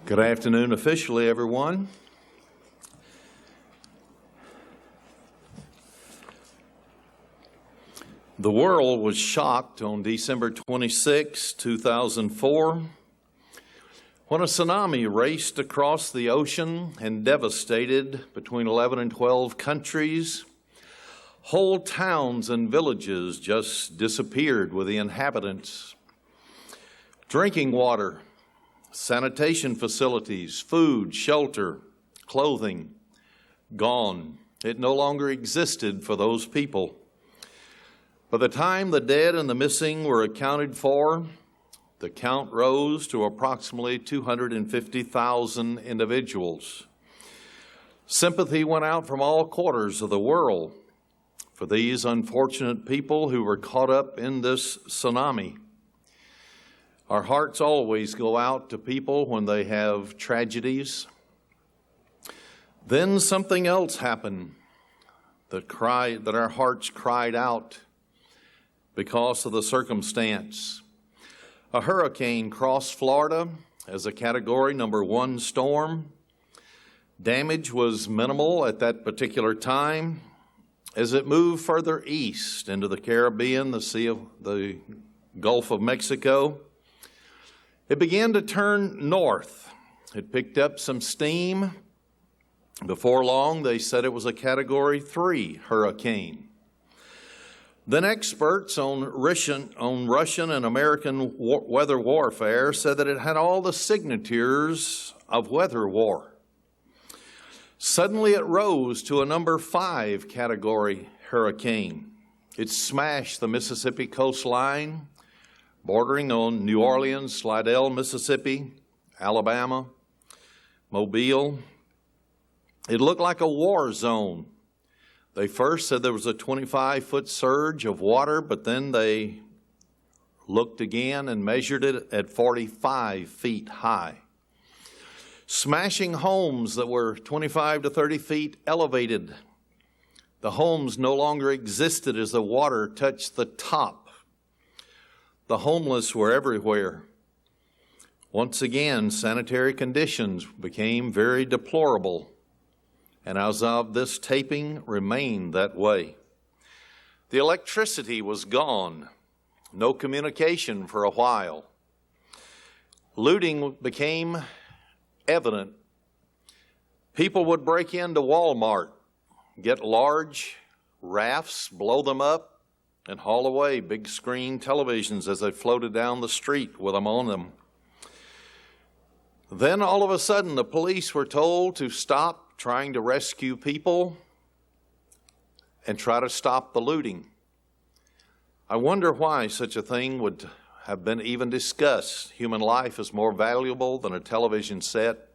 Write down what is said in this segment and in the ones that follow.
Good afternoon officially, everyone. The world was shocked on December 26, 2004, when a tsunami raced across the ocean and devastated between 11 and 12 countries. Whole towns and villages just disappeared with the inhabitants. Drinking water, sanitation facilities, food, shelter, clothing, gone. It no longer existed for those people. By the time the dead and the missing were accounted for, the count rose to approximately 250,000 individuals. Sympathy went out from all quarters of the world for these unfortunate people who were caught up in this tsunami. Our hearts always go out to people when they have tragedies. Then something else happened that our hearts cried out because of the circumstance. A hurricane crossed Florida as a Category Number 1 storm. Damage was minimal at that particular time. As it moved further east into the Caribbean, the Gulf of Mexico, it began to turn north. It picked up some steam. Before long, they said it was a Category 3 hurricane. Then experts on Russian and American weather warfare said that it had all the signatures of weather war. Suddenly it rose to a number 5 category hurricane. It smashed the Mississippi coastline, bordering on New Orleans, Slidell, Mississippi, Alabama, Mobile. It looked like a war zone. They first said there was a 25-foot surge of water, but then they looked again and measured it at 45 feet high. Smashing homes that were 25 to 30 feet elevated. The homes no longer existed as the water touched the top. The homeless were everywhere. Once again, sanitary conditions became very deplorable, and as of this taping, remained that way. The electricity was gone, no communication for a while. Looting became evident. People would break into Walmart, get large rafts, blow them up, and haul away big screen televisions as they floated down the street with them on them. Then all of a sudden the police were told to stop trying to rescue people and try to stop the looting. I wonder why such a thing would have been even discussed. Human life is more valuable than a television set.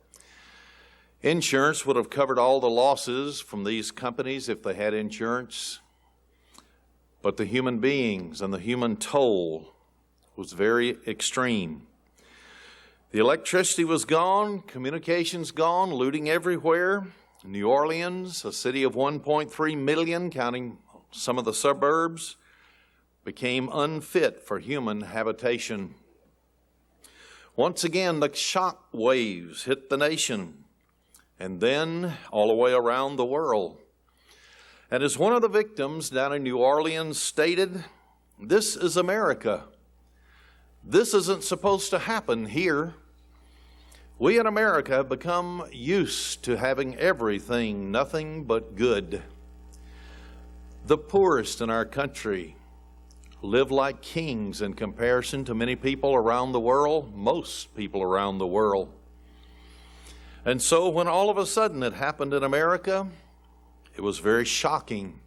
Insurance would have covered all the losses from these companies if they had insurance. But the human beings and the human toll was very extreme. The electricity was gone, communications gone, looting everywhere. New Orleans, a city of 1.3 million, counting some of the suburbs, became unfit for human habitation. Once again, the shock waves hit the nation, and then all the way around the world. And as one of the victims down in New Orleans stated, "This is America. This isn't supposed to happen here. We in America have become used to having everything, nothing but good. The poorest in our country live like kings in comparison to many people around the world, most people around the world." And so when all of a sudden it happened in America, it was very shocking.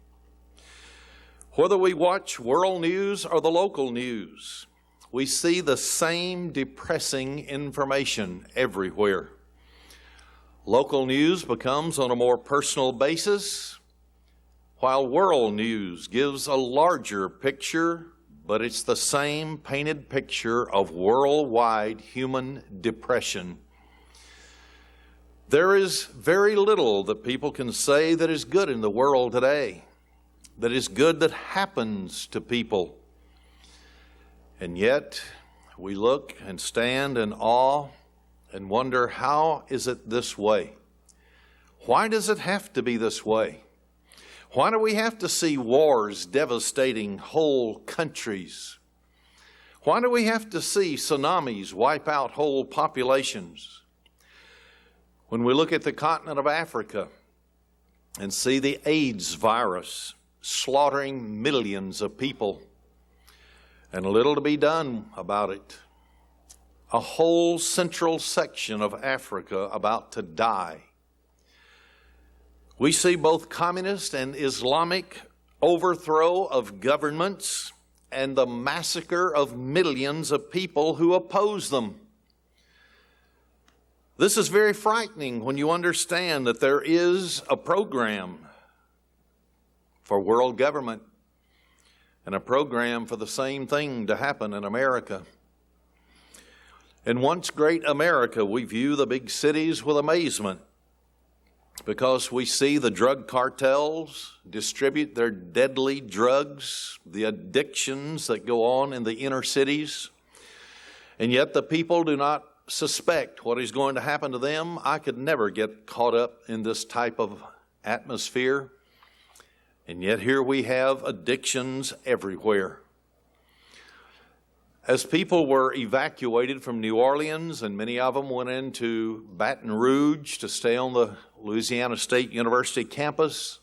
Whether we watch world news or the local news, we see the same depressing information everywhere. Local news becomes on a more personal basis, while world news gives a larger picture, but it's the same painted picture of worldwide human depression. There is very little that people can say that is good in the world today, that is good that happens to people. And yet, we look and stand in awe and wonder, how is it this way? Why does it have to be this way? Why do we have to see wars devastating whole countries? Why do we have to see tsunamis wipe out whole populations? When we look at the continent of Africa and see the AIDS virus slaughtering millions of people and little to be done about it, a whole central section of Africa about to die. We see both communist and Islamic overthrow of governments and the massacre of millions of people who oppose them. This is very frightening when you understand that there is a program for world government and a program for the same thing to happen in America. In once great America, we view the big cities with amazement because we see the drug cartels distribute their deadly drugs, the addictions that go on in the inner cities, and yet the people do not suspect what is going to happen to them. I could never get caught up in this type of atmosphere, and yet here we have addictions everywhere. As people were evacuated from New Orleans, and many of them went into Baton Rouge to stay on the Louisiana State University campus,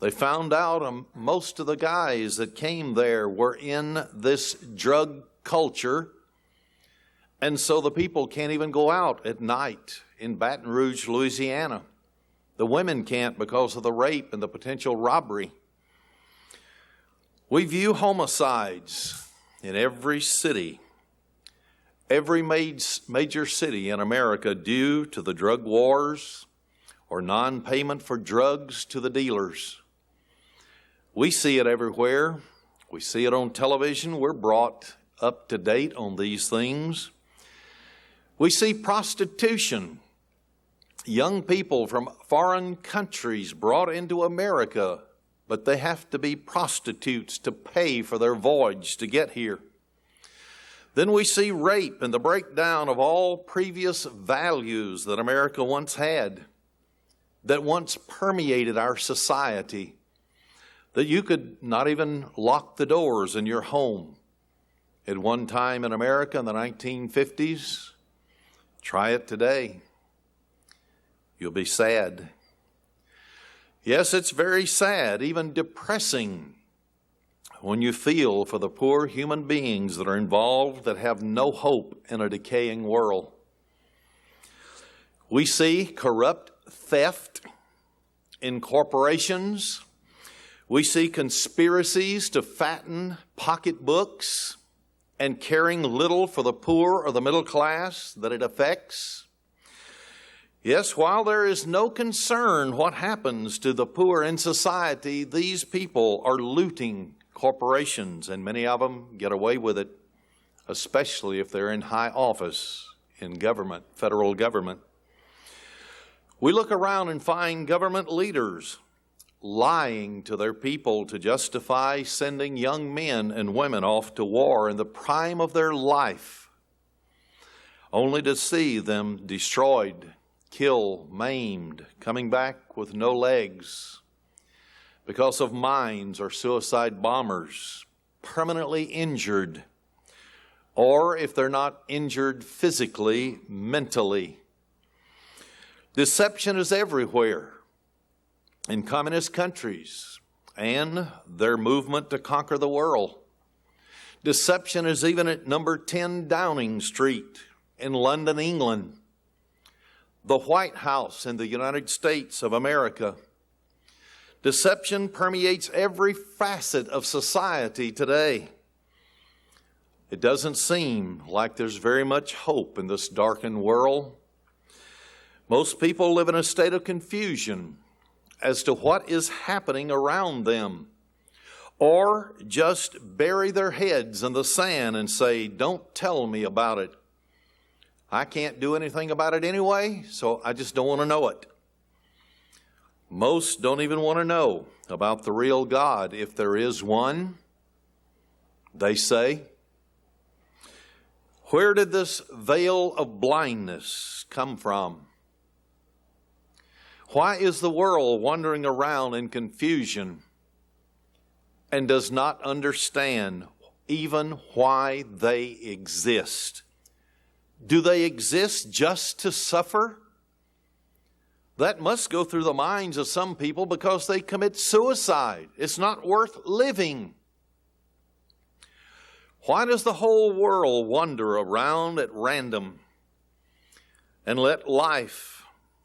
they found out most of the guys that came there were in this drug culture, and so the people can't even go out at night in Baton Rouge, Louisiana. The women can't because of the rape and the potential robbery. We view homicides in every city, every major city in America, due to the drug wars or non-payment for drugs to the dealers. We see it everywhere. We see it on television. We're brought up to date on these things. We see prostitution. Young people from foreign countries brought into America, but they have to be prostitutes to pay for their voyage to get here. Then we see rape and the breakdown of all previous values that America once had, that once permeated our society, that you could not even lock the doors in your home. At one time in America in the 1950s, try it today. You'll be sad. Yes, it's very sad, even depressing, when you feel for the poor human beings that are involved that have no hope in a decaying world. We see corrupt theft in corporations. We see conspiracies to fatten pocketbooks and caring little for the poor or the middle class that it affects. Yes, while there is no concern what happens to the poor in society, these people are looting corporations, and many of them get away with it, especially if they're in high office in government, federal government. We look around and find government leaders lying to their people to justify sending young men and women off to war in the prime of their life, only to see them destroyed, killed, maimed, coming back with no legs because of mines or suicide bombers, permanently injured, or if they're not injured physically, mentally. Deception is everywhere in communist countries and their movement to conquer the world. Deception is even at number 10 Downing Street in London, England, the White House in the United States of America. Deception permeates every facet of society today. It doesn't seem like there's very much hope in this darkened world. Most people live in a state of confusion as to what is happening around them, or just bury their heads in the sand and say, "Don't tell me about it. I can't do anything about it anyway, so I just don't want to know it." Most don't even want to know about the real God, if there is one, they say. Where did this veil of blindness come from? Why is the world wandering around in confusion and does not understand even why they exist? Do they exist just to suffer? That must go through the minds of some people because they commit suicide. It's not worth living. Why does the whole world wander around at random and let life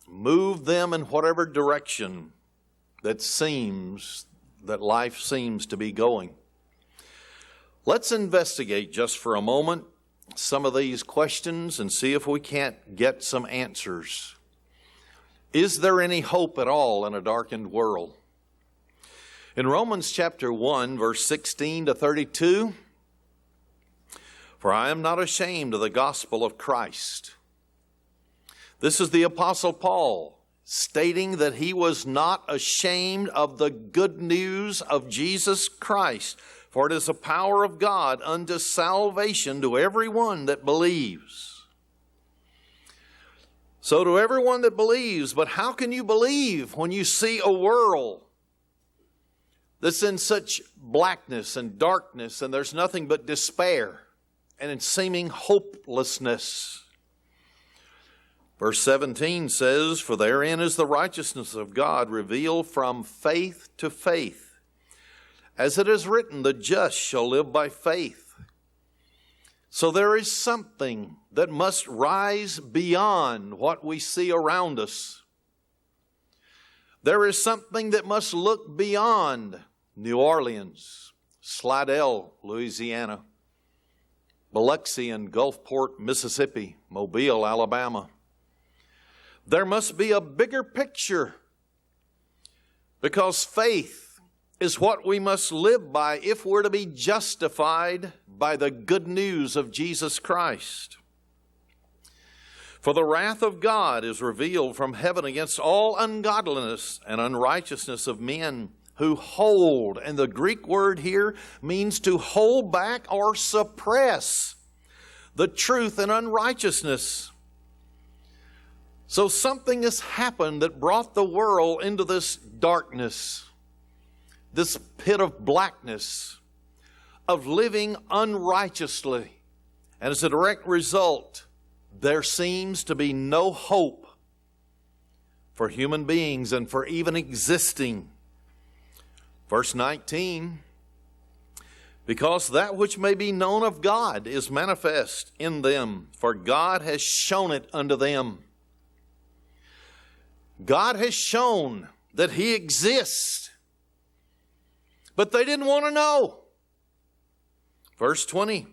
move them in whatever direction that life seems to be going? Let's investigate just for a moment some of these questions and see if we can't get some answers. Is there any hope at all in a darkened world? In Romans chapter 1, verse 16 to 32, "For I am not ashamed of the gospel of Christ." This is the Apostle Paul stating that he was not ashamed of the good news of Jesus Christ, for it is the power of God unto salvation to everyone that believes. So to everyone that believes, but how can you believe when you see a world that's in such blackness and darkness and there's nothing but despair and in seeming hopelessness? Verse 17 says, "For therein is the righteousness of God revealed from faith to faith. As it is written, the just shall live by faith." So there is something that must rise beyond what we see around us. There is something that must look beyond New Orleans, Slidell, Louisiana, Biloxi and Gulfport, Mississippi, Mobile, Alabama. There must be a bigger picture, because faith is what we must live by if we're to be justified by the good news of Jesus Christ. "For the wrath of God is revealed from heaven against all ungodliness and unrighteousness of men who hold," and the Greek word here means to hold back or suppress the truth and unrighteousness. So something has happened that brought the world into this darkness, this pit of blackness, of living unrighteously. And as a direct result, there seems to be no hope for human beings and for even existing. Verse 19, "Because that which may be known of God is manifest in them, for God has shown it unto them." God has shown that He exists, but they didn't want to know. Verse 20,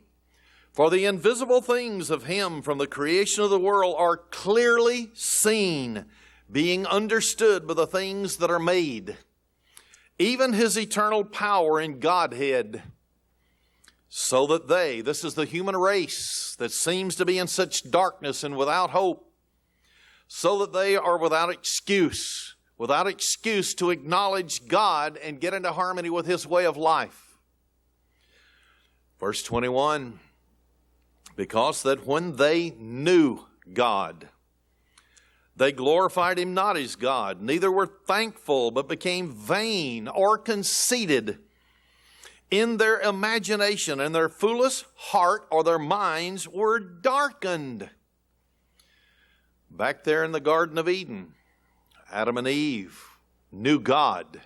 "For the invisible things of Him from the creation of the world are clearly seen, being understood by the things that are made, even His eternal power in Godhead, so that they," this is the human race that seems to be in such darkness and without hope, "so that they are without excuse to acknowledge God and get into harmony with His way of life." Verse 21, "Because that when they knew God, they glorified Him not as God, neither were thankful, but became vain or conceited in their imagination, and their foolish heart," or their minds, "were darkened." Back there in the Garden of Eden, Adam and Eve knew God.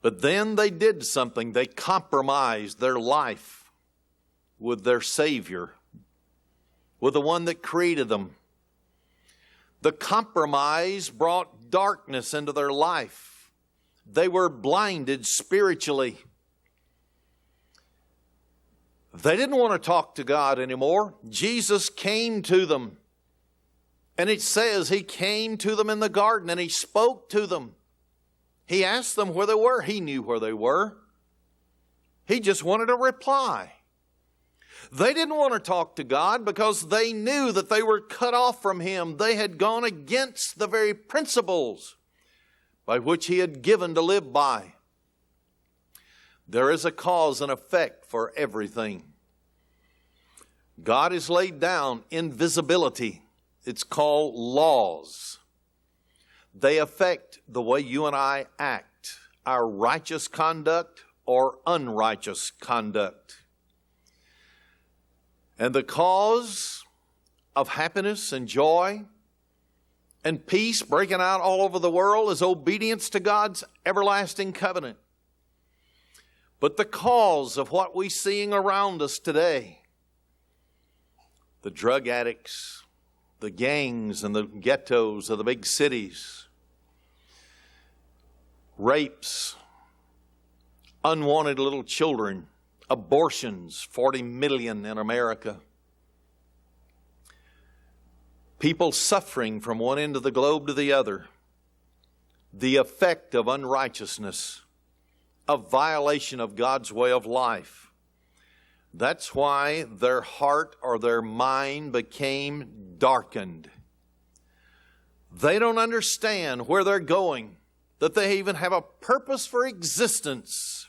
But then they did something. They compromised their life with their Savior, with the one that created them. The compromise brought darkness into their life. They were blinded spiritually. They didn't want to talk to God anymore. Jesus came to them. And it says He came to them in the garden and He spoke to them. He asked them where they were. He knew where they were. He just wanted a reply. They didn't want to talk to God because they knew that they were cut off from Him. They had gone against the very principles by which He had given to live by. There is a cause and effect for everything. God has laid down invisibility. It's called laws. They affect the way you and I act, our righteous conduct or unrighteous conduct. And the cause of happiness and joy and peace breaking out all over the world is obedience to God's everlasting covenant. But the cause of what we're seeing around us today, the drug addicts, the gangs and the ghettos of the big cities, rapes, unwanted little children, abortions, 40 million in America, people suffering from one end of the globe to the other, the effect of unrighteousness, a violation of God's way of life. That's why their heart or their mind became darkened. They don't understand where they're going, that they even have a purpose for existence.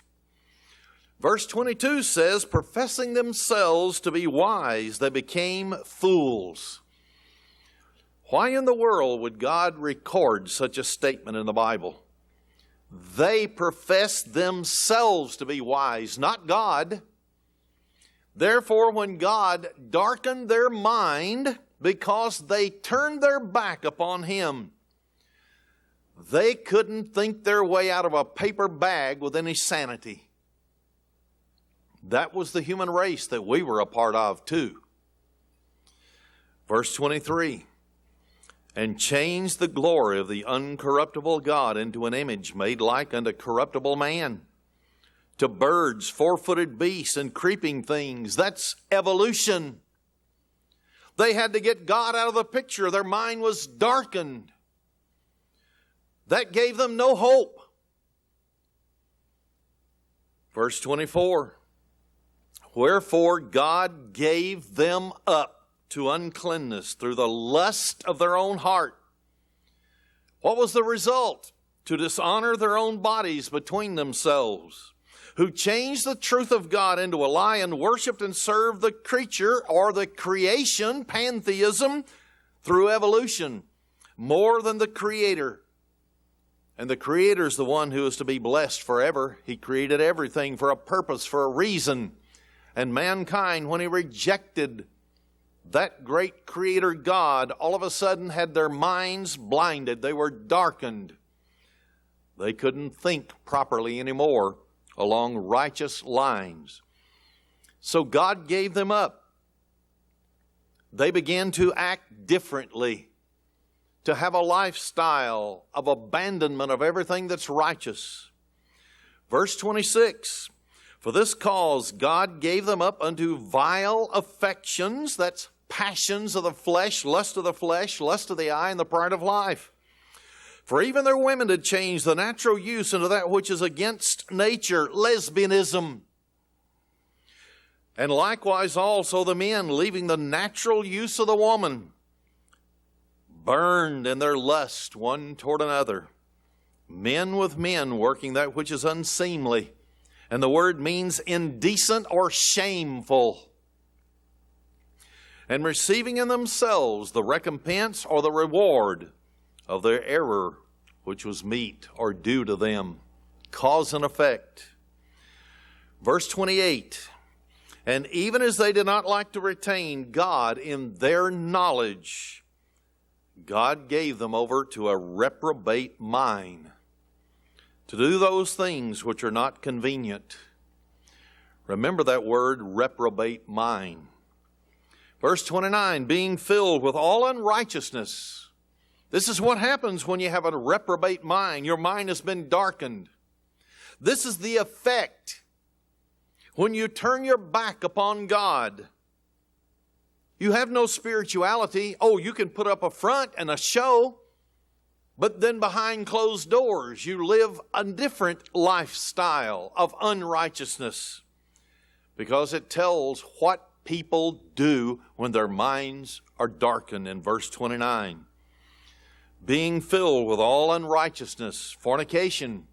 Verse 22 says, professing themselves to be wise, they became fools. Why in the world would God record such a statement in the Bible? They profess themselves to be wise, not God. Therefore, when God darkened their mind because they turned their back upon Him, they couldn't think their way out of a paper bag with any sanity. That was the human race that we were a part of too. Verse 23, and changed the glory of the uncorruptible God into an image made like unto corruptible man, to birds, four-footed beasts, and creeping things. That's evolution. They had to get God out of the picture. Their mind was darkened. That gave them no hope. Verse 24, wherefore God gave them up to uncleanness through the lust of their own heart. What was the result? To dishonor their own bodies between themselves, who changed the truth of God into a lie and worshiped and served the creature or the creation, pantheism, through evolution, more than the Creator. And the Creator is the one who is to be blessed forever. He created everything for a purpose, for a reason. And mankind, when he rejected that great Creator God, all of a sudden had their minds blinded. They were darkened. They couldn't think properly anymore along righteous lines. So God gave them up. They began to act differently, to have a lifestyle of abandonment of everything that's righteous. Verse 26, for this cause God gave them up unto vile affections, that's passions of the flesh, lust of the eye, and the pride of life. For even their women did change the natural use into that which is against nature, lesbianism. And likewise also the men, leaving the natural use of the woman, burned in their lust one toward another. Men with men working that which is unseemly. And the word means indecent or shameful. And receiving in themselves the recompense or the reward of their error, which was meet or due to them. Cause and effect. Verse 28, and even as they did not like to retain God in their knowledge, God gave them over to a reprobate mind, to do those things which are not convenient. Remember that word, reprobate mind. Verse 29, being filled with all unrighteousness. This is what happens when you have a reprobate mind. Your mind has been darkened. This is the effect when you turn your back upon God. You have no spirituality. Oh, you can put up a front and a show, but then behind closed doors, you live a different lifestyle of unrighteousness, because it tells what people do when their minds are darkened in verse 29. Being filled with all unrighteousness, fornication,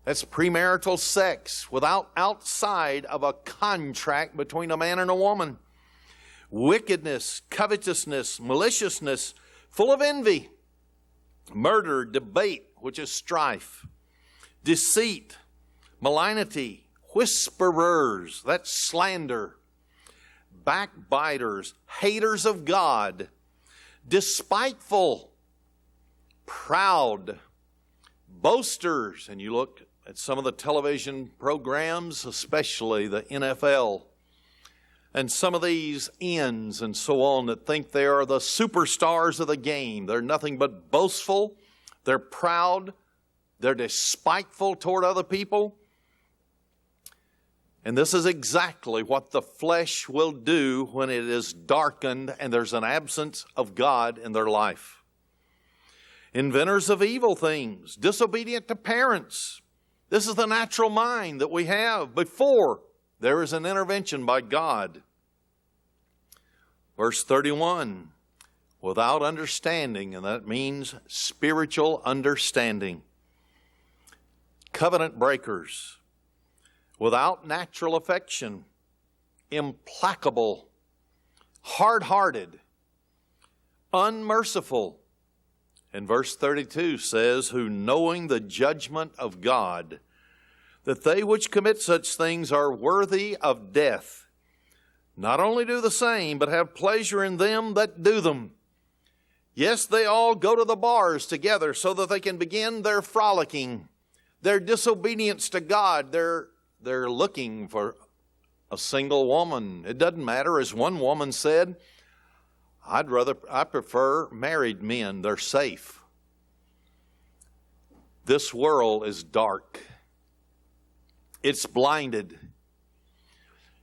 that's premarital sex outside of a contract between a man and a woman. wickedness, covetousness, maliciousness, full of envy, murder, debate, which is strife, deceit, malignity, whisperers, that's slander, backbiters, haters of God, despiteful, proud, boasters. And you look at some of the television programs, especially the NFL, and some of these ends and so on that think they are the superstars of the game. They're nothing but boastful. They're proud. They're despiteful toward other people. And this is exactly what the flesh will do when it is darkened and there's an absence of God in their life. Inventors of evil things, disobedient to parents. This is the natural mind that we have before there is an intervention by God. Verse 31, without understanding, and that means spiritual understanding. Covenant breakers, without natural affection, implacable, hard-hearted, unmerciful. And verse 32 says, who knowing the judgment of God, that they which commit such things are worthy of death, not only do the same, but have pleasure in them that do them. Yes, they all go to the bars together so that they can begin their frolicking, their disobedience to God. They're looking for a single woman. It doesn't matter. As one woman said, I prefer married men. They're safe. This world is dark. It's blinded.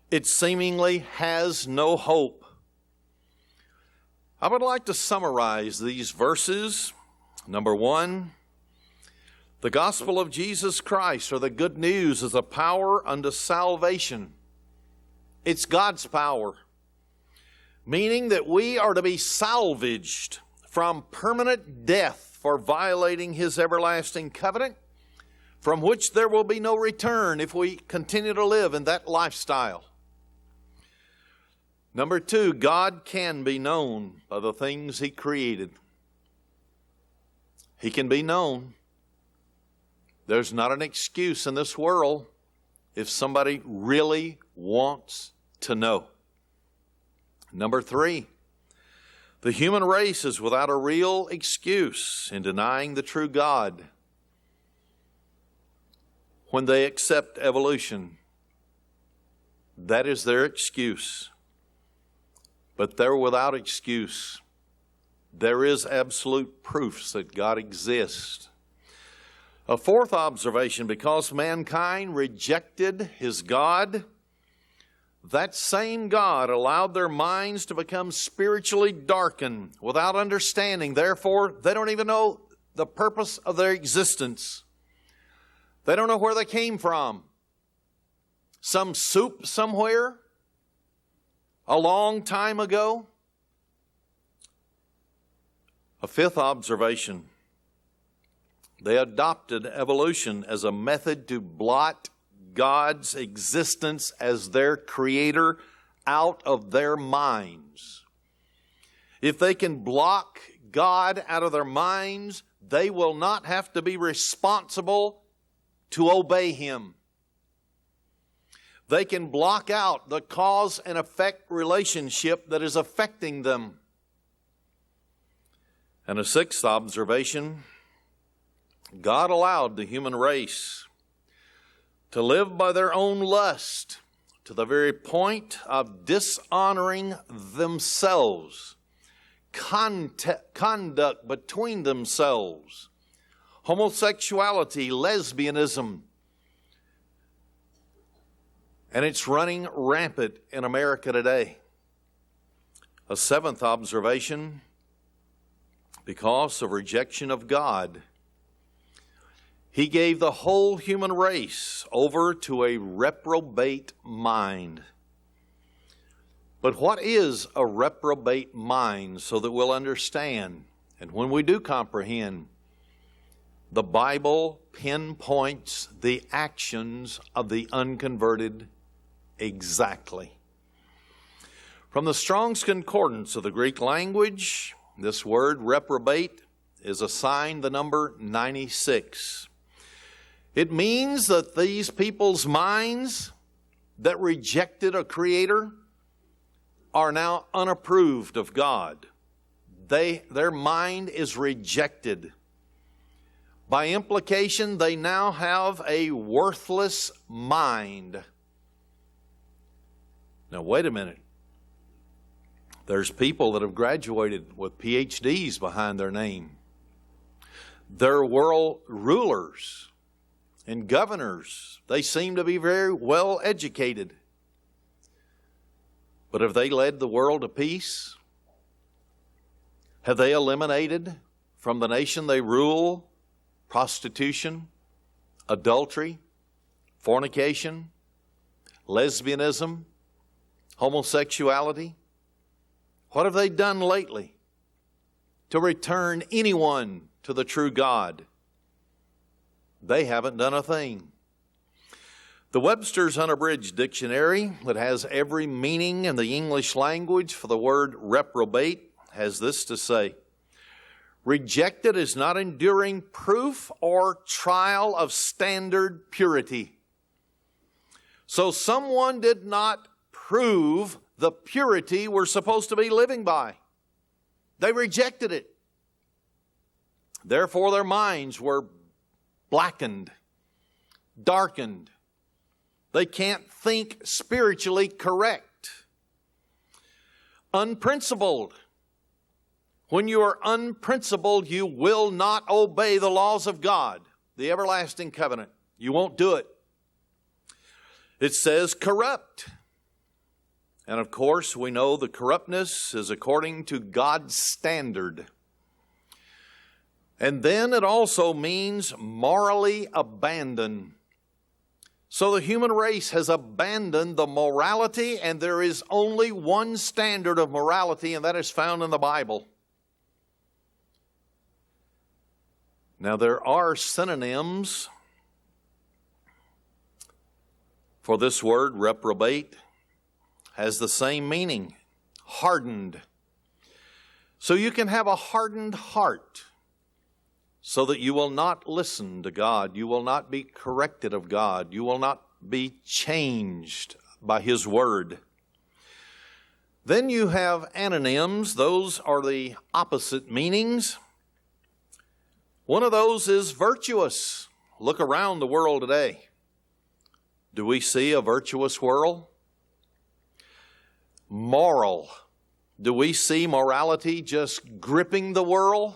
It seemingly has no hope. I would like to summarize these verses. Number one, the gospel of Jesus Christ, or the good news, is a power unto salvation. It's God's power, meaning that we are to be salvaged from permanent death for violating His everlasting covenant, from which there will be no return if we continue to live in that lifestyle. Number two, God can be known by the things He created. He can be known. There's not an excuse in this world if somebody really wants to know. Number three, the human race is without a real excuse in denying the true God when they accept evolution. That is their excuse. But they're without excuse. There is absolute proofs that God exists. A fourth observation, because mankind rejected his God, that same God allowed their minds to become spiritually darkened without understanding. Therefore, they don't even know the purpose of their existence. They don't know where they came from. Some soup somewhere a long time ago. A fifth observation, they adopted evolution as a method to blot God's existence as their creator out of their minds. If they can block God out of their minds, they will not have to be responsible to obey Him. They can block out the cause and effect relationship that is affecting them. And a sixth observation, God allowed the human race to live by their own lust to the very point of dishonoring themselves, conduct between themselves, homosexuality, lesbianism. And it's running rampant in America today. A seventh observation, because of rejection of God, He gave the whole human race over to a reprobate mind. But what is a reprobate mind, so that we'll understand? And when we do comprehend, the Bible pinpoints the actions of the unconverted exactly. From the Strong's Concordance of the Greek language, this word reprobate is assigned the number 96. It means that these people's minds that rejected a creator are now unapproved of God. Their mind is rejected. By implication, they now have a worthless mind. Now, wait a minute. There's people that have graduated with PhDs behind their name. They're world rulers and governors. They seem to be very well educated. But have they led the world to peace? Have they eliminated from the nation they rule prostitution, adultery, fornication, lesbianism, homosexuality? What have they done lately to return anyone to the true God? They haven't done a thing. The Webster's Unabridged Dictionary, that has every meaning in the English language for the word reprobate, has this to say: rejected is not enduring proof or trial of standard purity. So someone did not prove the purity we're supposed to be living by. They rejected it. Therefore, their minds were blackened, darkened. They can't think spiritually correct. Unprincipled. When you are unprincipled, you will not obey the laws of God, the everlasting covenant. You won't do it. It says corrupt. And of course, we know the corruptness is according to God's standard. And then it also means morally abandoned. So the human race has abandoned the morality, and there is only one standard of morality, and that is found in the Bible. Now, there are synonyms for this word, reprobate. Has the same meaning, hardened. So you can have a hardened heart so that you will not listen to God. You will not be corrected of God. You will not be changed by His Word. Then you have antonyms. Those are the opposite meanings. One of those is virtuous. Look around the world today. Do we see a virtuous world? Moral. Do we see morality just gripping the world?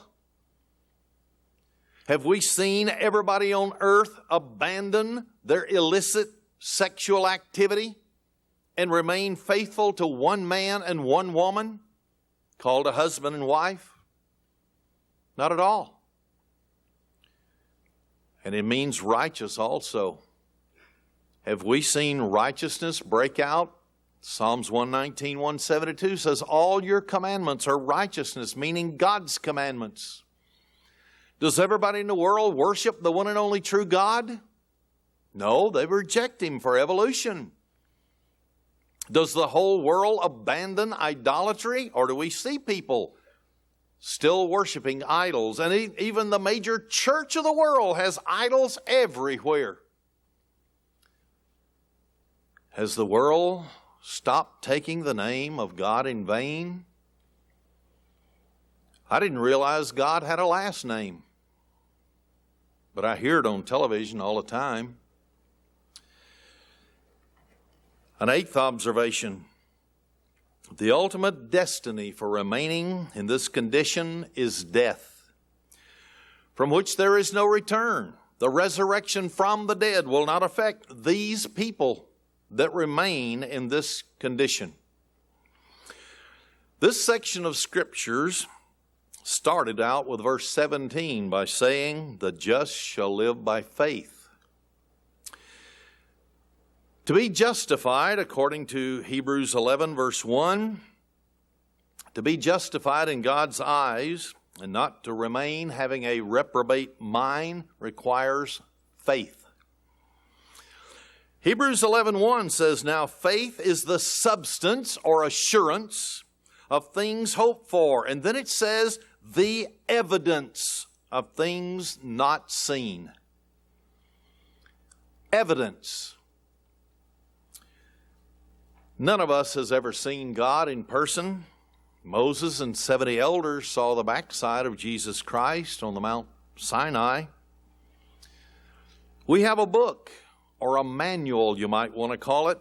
Have we seen everybody on earth abandon their illicit sexual activity and remain faithful to one man and one woman called a husband and wife? Not at all. And it means righteous also. Have we seen righteousness break out? Psalms 119, 172 says, all your commandments are righteousness, meaning God's commandments. Does everybody in the world worship the one and only true God? No, they reject Him for evolution. Does the whole world abandon idolatry? Or do we see people still worshiping idols? And even the major church of the world has idols everywhere. Has the world stopped taking the name of God in vain? I didn't realize God had a last name, but I hear it on television all the time. An eighth observation: the ultimate destiny for remaining in this condition is death, from which there is no return. The resurrection from the dead will not affect these people that remain in this condition. This section of Scriptures started out with verse 17 by saying, the just shall live by faith. To be justified, according to Hebrews 11, verse 1, to be justified in God's eyes and not to remain having a reprobate mind requires faith. Hebrews 11:1 says, now faith is the substance or assurance of things hoped for. And then it says, the evidence of things not seen. Evidence. None of us has ever seen God in person. Moses and 70 elders saw the backside of Jesus Christ on the Mount Sinai. We have a book, or a manual you might want to call it,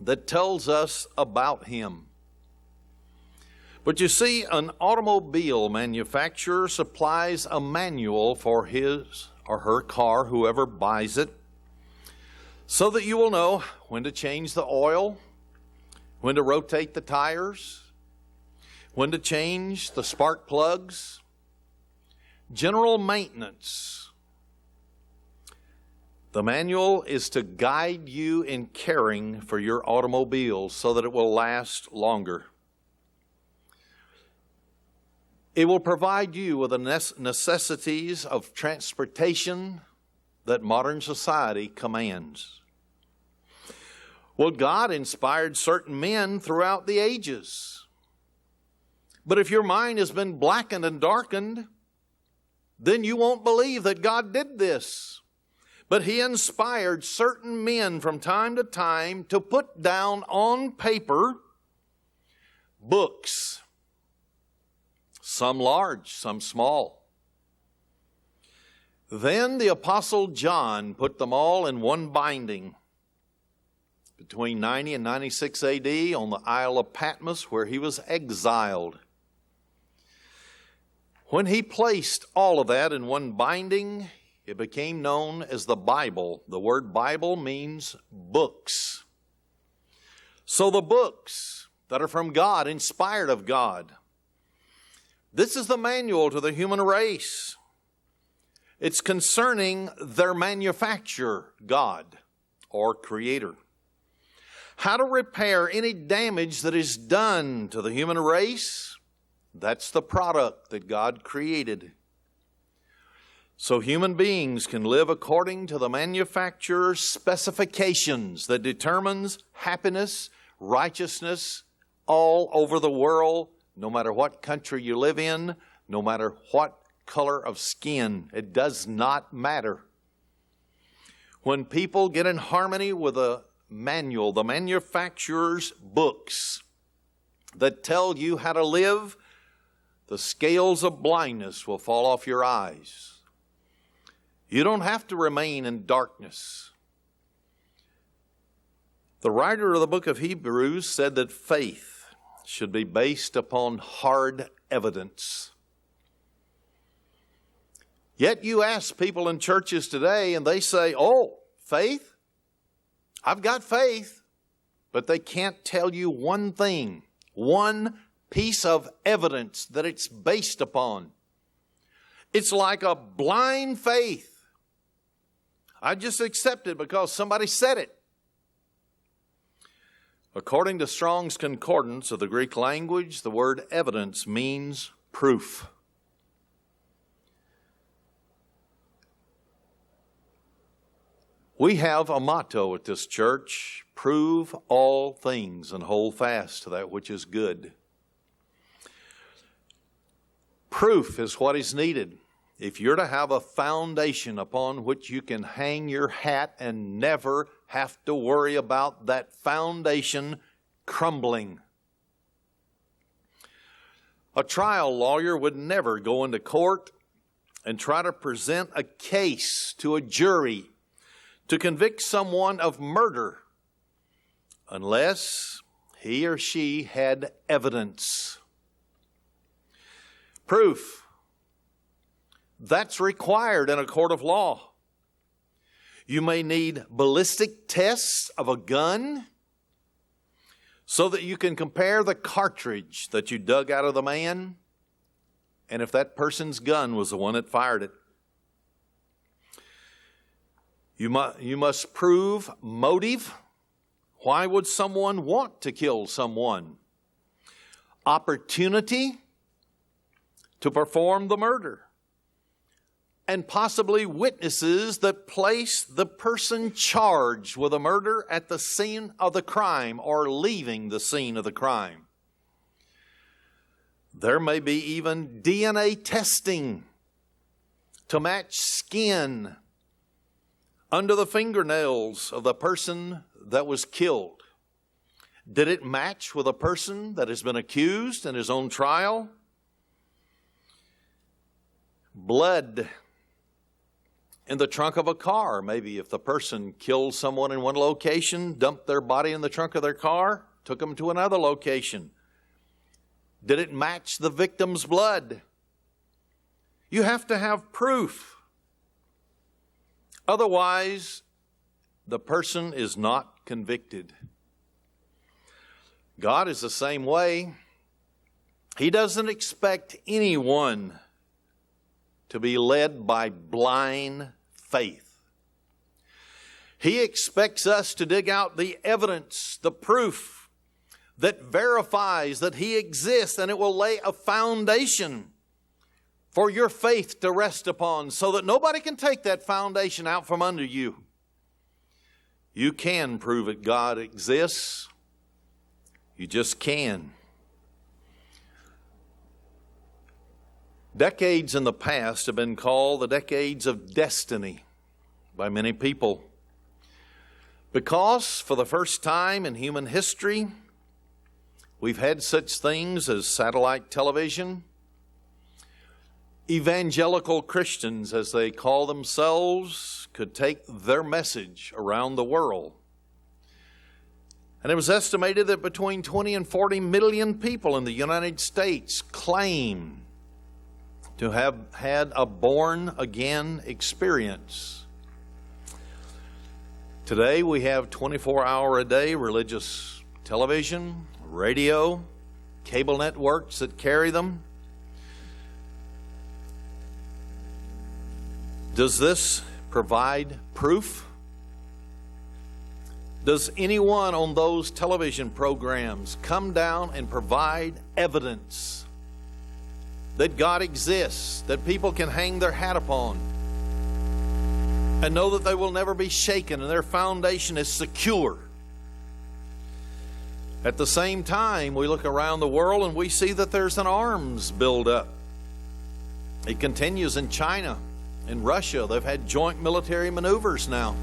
that tells us about Him. But you see, an automobile manufacturer supplies a manual for his or her car, whoever buys it, so that you will know when to change the oil, when to rotate the tires, when to change the spark plugs, general maintenance. The manual is to guide you in caring for your automobile so that it will last longer. It will provide you with the necessities of transportation that modern society commands. Well, God inspired certain men throughout the ages. But if your mind has been blackened and darkened, then you won't believe that God did this. But He inspired certain men from time to time to put down on paper books. Some large, some small. Then the Apostle John put them all in one binding between 90 and 96 AD on the Isle of Patmos, where he was exiled. When he placed all of that in one binding, it became known as the Bible. The word Bible means books. So the books that are from God, inspired of God, this is the manual to the human race. It's concerning their manufacturer, God, or Creator. How to repair any damage that is done to the human race, that's the product that God created. So human beings can live according to the manufacturer's specifications that determines happiness, righteousness all over the world, no matter what country you live in, no matter what color of skin. It does not matter. When people get in harmony with a manual, the manufacturer's books that tell you how to live, the scales of blindness will fall off your eyes. You don't have to remain in darkness. The writer of the book of Hebrews said that faith should be based upon hard evidence. Yet you ask people in churches today and they say, oh, faith? I've got faith. But they can't tell you one thing, one piece of evidence that it's based upon. It's like a blind faith. I just accept it because somebody said it. According to Strong's Concordance of the Greek language, the word evidence means proof. We have a motto at this church: prove all things and hold fast to that which is good. Proof is what is needed. If you're to have a foundation upon which you can hang your hat and never have to worry about that foundation crumbling. A trial lawyer would never go into court and try to present a case to a jury to convict someone of murder unless he or she had evidence. Proof. That's required in a court of law. You may need ballistic tests of a gun so that you can compare the cartridge that you dug out of the man and if that person's gun was the one that fired it. You must prove motive. Why would someone want to kill someone? Opportunity to perform the murder. and possibly witnesses that place the person charged with a murder at the scene of the crime or leaving the scene of the crime. There may be even DNA testing to match skin under the fingernails of the person that was killed. Did it match with a person that has been accused in his own trial? Blood in the trunk of a car. Maybe if the person killed someone in one location, dumped their body in the trunk of their car, took them to another location. Did it match the victim's blood? You have to have proof. Otherwise, the person is not convicted. God is the same way. He doesn't expect anyone to be led by blind faith. He expects us to dig out the evidence, the proof that verifies that He exists, and it will lay a foundation for your faith to rest upon so that nobody can take that foundation out from under you. You can prove that God exists. You just can. Decades in the past have been called the decades of destiny by many people, because for the first time in human history, we've had such things as satellite television. Evangelical Christians, as they call themselves, could take their message around the world. And it was estimated that between 20 and 40 million people in the United States claim to have had a born-again experience. Today we have 24-hour-a-day religious television, radio, cable networks that carry them. Does this provide proof? Does anyone on those television programs come down and provide evidence that God exists, that people can hang their hat upon and know that they will never be shaken and their foundation is secure? At the same time, we look around the world and we see that there's an arms buildup. It continues in China. In Russia, they've had joint military maneuvers now.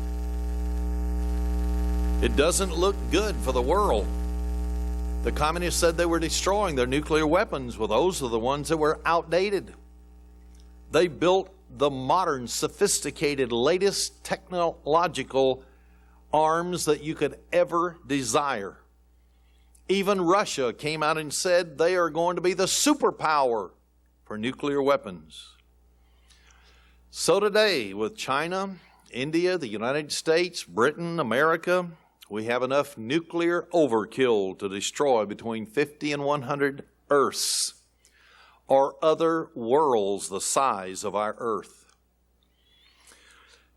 It doesn't look good for the world. The communists said they were destroying their nuclear weapons. Well, those are the ones that were outdated. They built the modern, sophisticated, latest technological arms that you could ever desire. Even Russia came out and said they are going to be the superpower for nuclear weapons. So today, with China, India, the United States, Britain, America, we have enough nuclear overkill to destroy between 50 and 100 Earths, or other worlds the size of our Earth.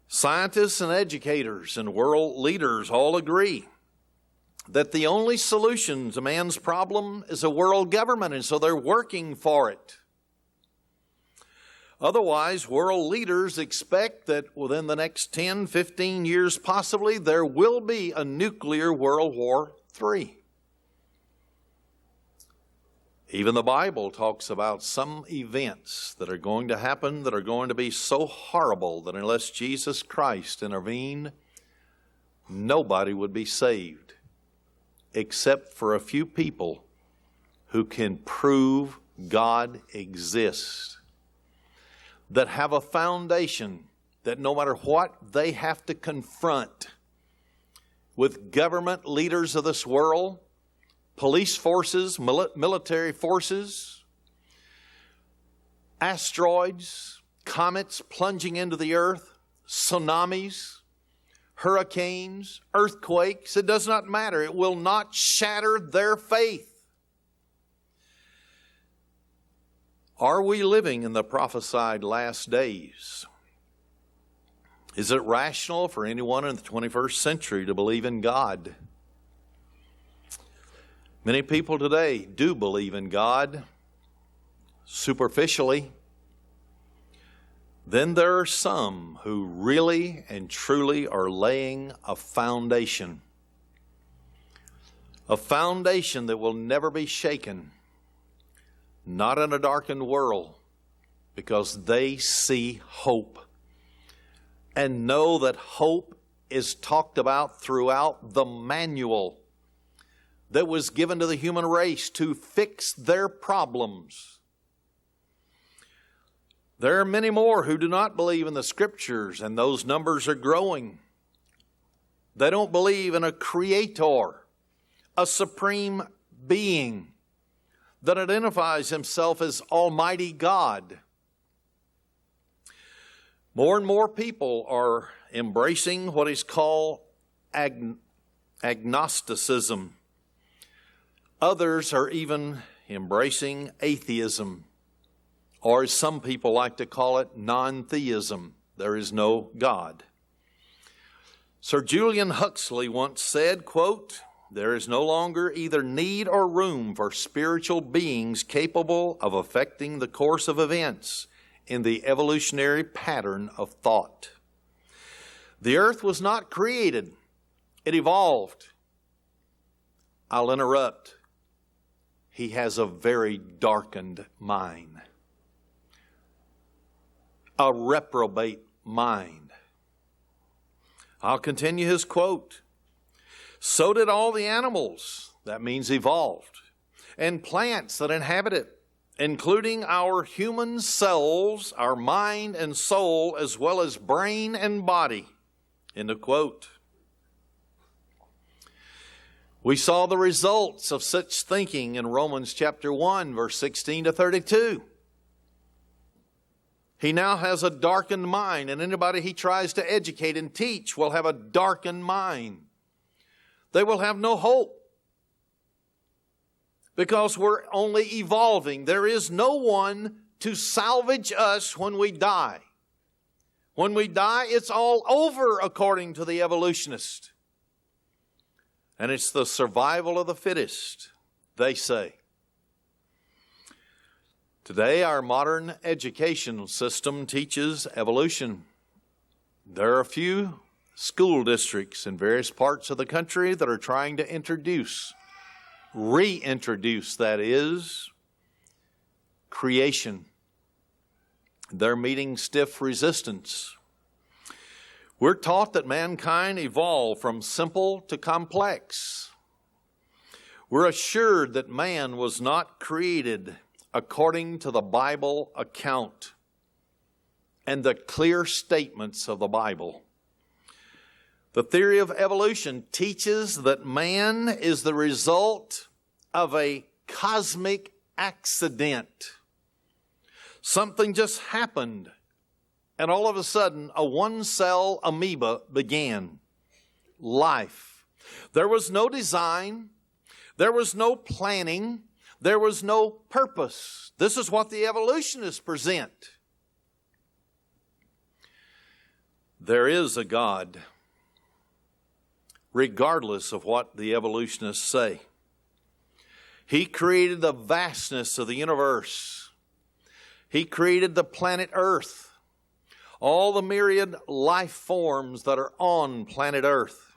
Scientists and educators and world leaders all agree that the only solution to man's problem is a world government, and so they're working for it. Otherwise, world leaders expect that within the next 10, 15 years possibly, there will be a nuclear World War III. Even the Bible talks about some events that are going to happen that are going to be so horrible that unless Jesus Christ intervened, nobody would be saved except for a few people who can prove God exists, that have a foundation that no matter what they have to confront with government leaders of this world, police forces, military forces, asteroids, comets plunging into the earth, tsunamis, hurricanes, earthquakes, it does not matter. It will not shatter their faith. Are we living in the prophesied last days? Is it rational for anyone in the 21st century to believe in God? Many people today do believe in God superficially. then there are some who really and truly are laying a foundation that will never be shaken, not in a darkened world, because they see hope and know that hope is talked about throughout the manual that was given to the human race to fix their problems. There are many more who do not believe in the Scriptures, and those numbers are growing. They don't believe in a creator, a supreme being that identifies himself as Almighty God. More and more people are embracing what is called agnosticism. Others are even embracing atheism, or as some people like to call it, non-theism. There is no God. Sir Julian Huxley once said, quote, "There is no longer either need or room for spiritual beings capable of affecting the course of events in the evolutionary pattern of thought. The earth was not created, it evolved." I'll interrupt. He has a very darkened mind, a reprobate mind. I'll continue his quote. "So did all the animals," that means evolved, "and plants that inhabit it, including our human selves, our mind and soul, as well as brain and body." End of quote. We saw the results of such thinking in Romans chapter 1, verse 16 to 32. He now has a darkened mind, and anybody he tries to educate and teach will have a darkened mind. They will have no hope because we're only evolving. There is no one to salvage us when we die. When we die, it's all over according to the evolutionist. And it's the survival of the fittest, they say. Today, our modern educational system teaches evolution. There are a few school districts in various parts of the country that are trying to reintroduce, that is, creation. They're meeting stiff resistance. We're taught that mankind evolved from simple to complex. We're assured that man was not created according to the Bible account and the clear statements of the Bible. The theory of evolution teaches that man is the result of a cosmic accident. Something just happened, and all of a sudden, a one-cell amoeba began. Life. There was no design. There was no planning. There was no purpose. This is what the evolutionists present. There is a God, regardless of what the evolutionists say. He created the vastness of the universe. He created the planet Earth, all the myriad life forms that are on planet Earth.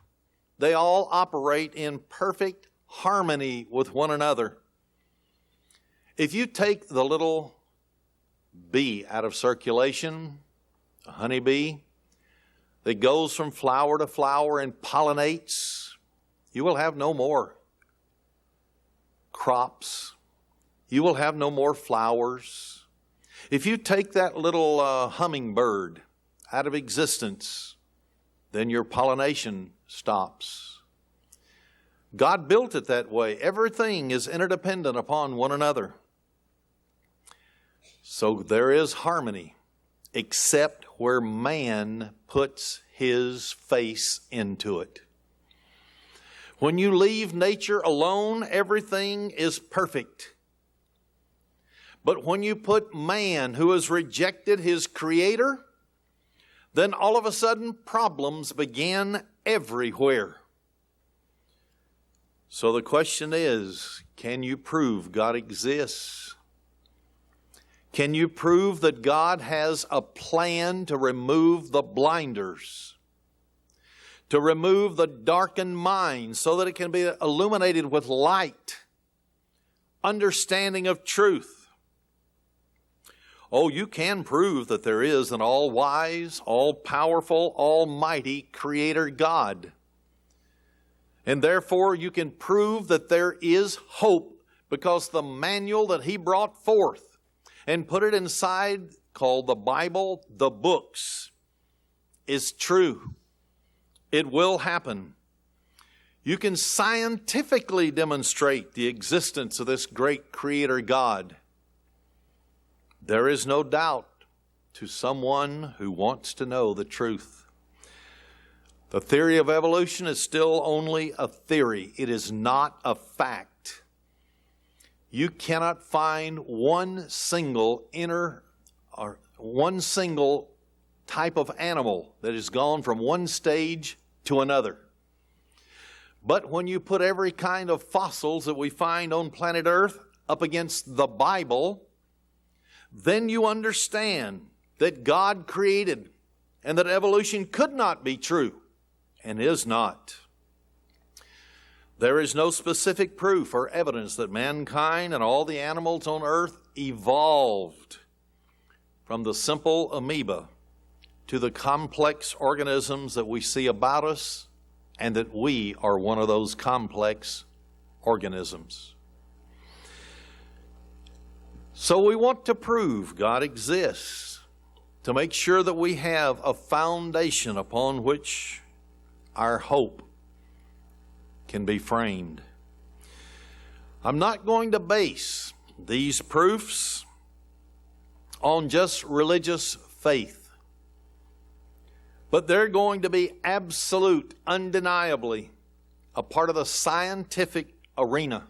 They all operate in perfect harmony with one another. If you take the little bee out of circulation, a honeybee, that goes from flower to flower and pollinates, you will have no more crops. You will have no more flowers. If you take that little hummingbird out of existence, then your pollination stops. God built it that way. Everything is interdependent upon one another. So there is harmony, except where man puts his face into it. When you leave nature alone, everything is perfect. But when you put man, who has rejected his Creator, then all of a sudden problems begin everywhere. So the question is, can you prove God exists? Can you prove that God has a plan to remove the blinders, to remove the darkened mind so that it can be illuminated with light, understanding of truth? Oh, you can prove that there is an all-wise, all-powerful, almighty Creator God. And therefore you can prove that there is hope because the manual that He brought forth and put it inside, called the Bible, the books, is true. It will happen. You can scientifically demonstrate the existence of this great Creator God. There is no doubt to someone who wants to know the truth. The theory of evolution is still only a theory. It is not a fact. You cannot find one single type of animal that has gone from one stage to another. But when you put every kind of fossils that we find on planet Earth up against the Bible, then you understand that God created and that evolution could not be true and is not. There is no specific proof or evidence that mankind and all the animals on earth evolved from the simple amoeba to the complex organisms that we see about us, and that we are one of those complex organisms. So we want to prove God exists, to make sure that we have a foundation upon which our hope can be framed. I'm not going to base these proofs on just religious faith, but they're going to be absolute, undeniably a part of the scientific arena.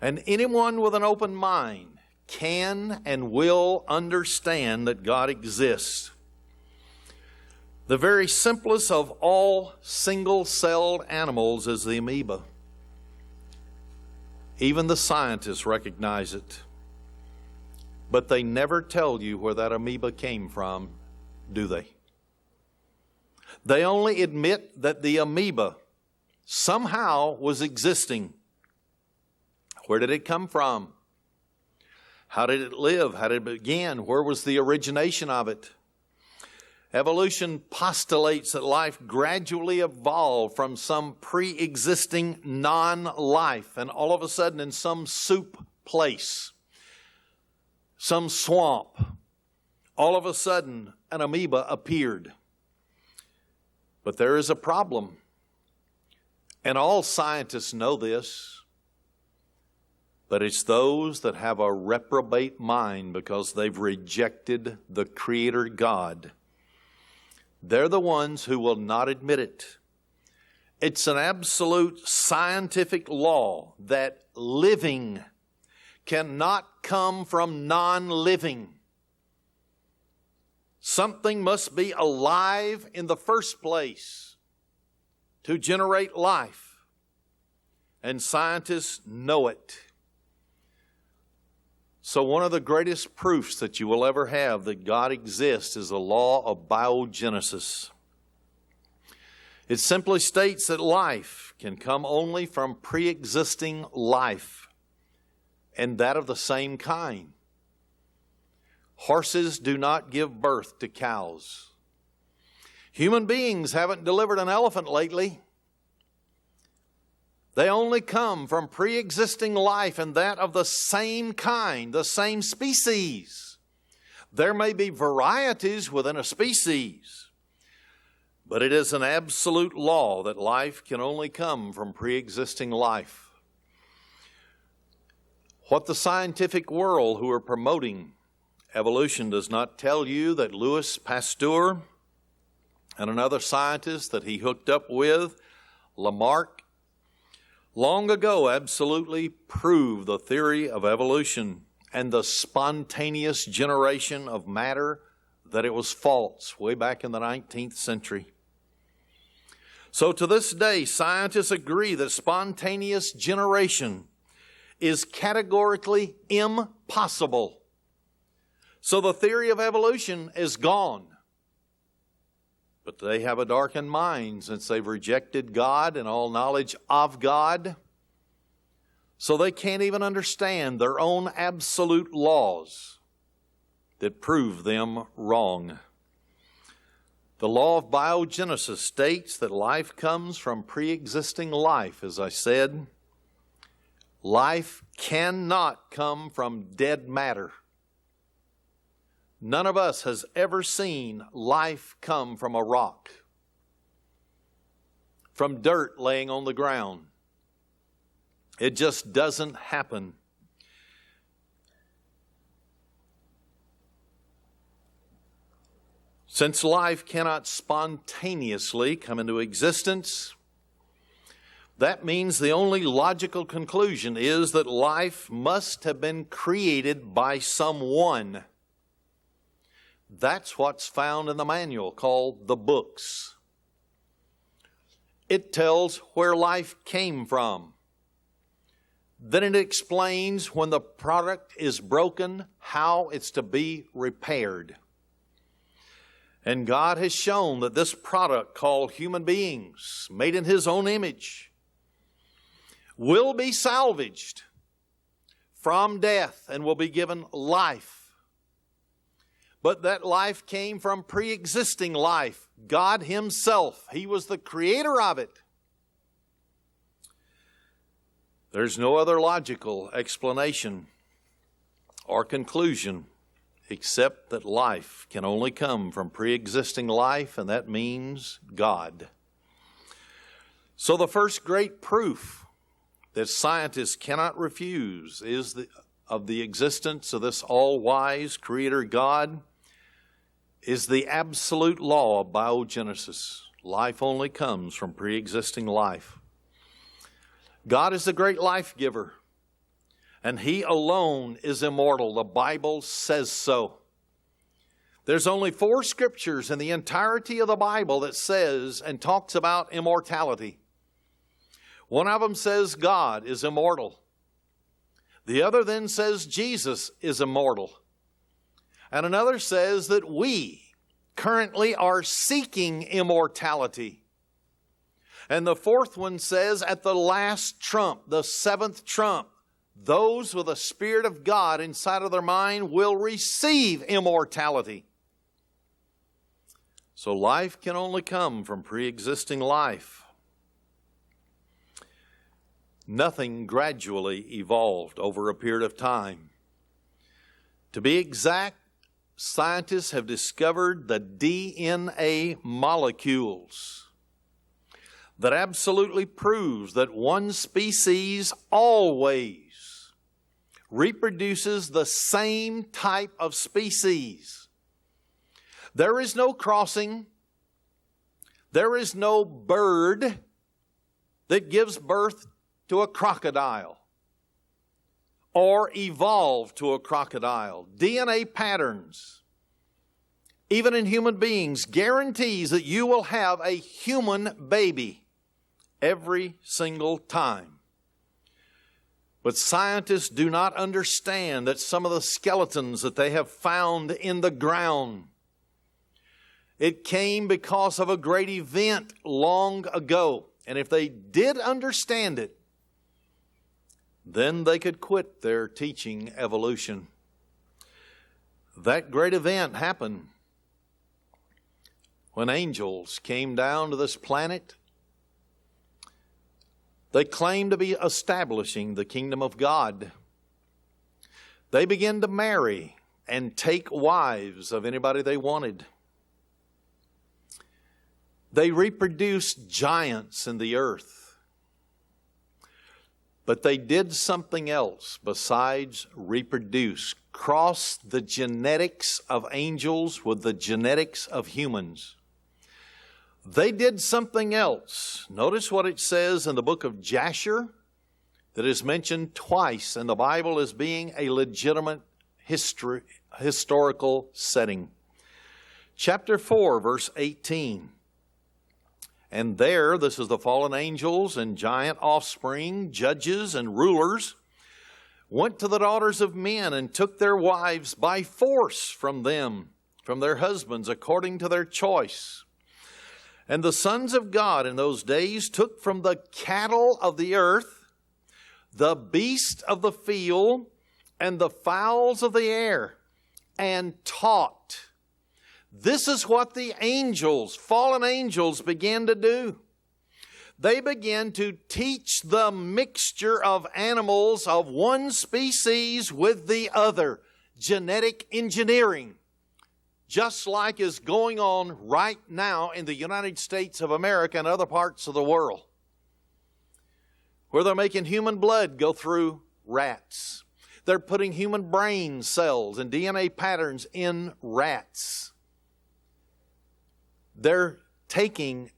And anyone with an open mind can and will understand that God exists. The very simplest of all single-celled animals is the amoeba. Even the scientists recognize it. But they never tell you where that amoeba came from, do they? They only admit that the amoeba somehow was existing. Where did it come from? How did it live? How did it begin? Where was the origination of it? Evolution postulates that life gradually evolved from some pre-existing non-life, and all of a sudden in some soup place, some swamp, all of a sudden an amoeba appeared. But there is a problem, and all scientists know this, but it's those that have a reprobate mind because they've rejected the Creator God. They're the ones who will not admit it. It's an absolute scientific law that living cannot come from non-living. Something must be alive in the first place to generate life. And scientists know it. So one of the greatest proofs that you will ever have that God exists is the law of biogenesis. It simply states that life can come only from pre-existing life, and that of the same kind. Horses do not give birth to cows. Human beings haven't delivered an elephant lately. They only come from pre-existing life, and that of the same kind, the same species. There may be varieties within a species, but it is an absolute law that life can only come from pre-existing life. What the scientific world who are promoting evolution does not tell you that Louis Pasteur and another scientist that he hooked up with, Lamarck, long ago absolutely proved the theory of evolution and the spontaneous generation of matter, that it was false way back in the 19th century. So to this day, scientists agree that spontaneous generation is categorically impossible. So the theory of evolution is gone. But they have a darkened mind since they've rejected God and all knowledge of God. So they can't even understand their own absolute laws that prove them wrong. The law of biogenesis states that life comes from pre-existing life, as I said. Life cannot come from dead matter. None of us has ever seen life come from a rock, from dirt laying on the ground. It just doesn't happen. Since life cannot spontaneously come into existence, that means the only logical conclusion is that life must have been created by someone. That's what's found in the manual called the books. It tells where life came from. Then it explains when the product is broken, how it's to be repaired. And God has shown that this product called human beings, made in His own image, will be salvaged from death and will be given life. But that life came from pre-existing life. God Himself, He was the creator of it. There's no other logical explanation or conclusion except that life can only come from pre-existing life, and that means God. So the first great proof that scientists cannot refuse is of the existence of this all-wise creator God is the absolute law of biogenesis. Life only comes from pre-existing life. God is the great life giver, and He alone is immortal. The Bible says so. There's only 4 scriptures in the entirety of the Bible that says and talks about immortality. One of them says God is immortal. The other then says Jesus is immortal. And another says that we currently are seeking immortality. And the 4th one says at the last trump, the 7th trump, those with the Spirit of God inside of their mind will receive immortality. So life can only come from pre-existing life. Nothing gradually evolved over a period of time. To be exact, scientists have discovered the DNA molecules that absolutely proves that one species always reproduces the same type of species. There is no crossing. There is no bird that gives birth to a crocodile or evolved to a crocodile. DNA patterns, even in human beings, guarantees that you will have a human baby every single time. But scientists do not understand that some of the skeletons that they have found in the ground, it came because of a great event long ago. And if they did understand it, then they could quit their teaching evolution. That great event happened when angels came down to this planet. They claimed to be establishing the kingdom of God. They began to marry and take wives of anybody they wanted. They reproduced giants in the earth. But they did something else besides reproduce, cross the genetics of angels with the genetics of humans. They did something else. Notice what it says in the book of Jasher, that is mentioned twice in the Bible as being a legitimate historical setting. Chapter 4, verse 18. And there, this is the fallen angels and giant offspring, judges and rulers, went to the daughters of men and took their wives by force from them, from their husbands, according to their choice. And the sons of God in those days took from the cattle of the earth, the beasts of the field, and the fowls of the air, and taught. This is what the angels, fallen angels, began to do. They began to teach the mixture of animals of one species with the other. Genetic engineering. Just like is going on right now in the United States of America and other parts of the world, where they're making human blood go through rats. They're putting human brain cells and DNA patterns in rats. They're taking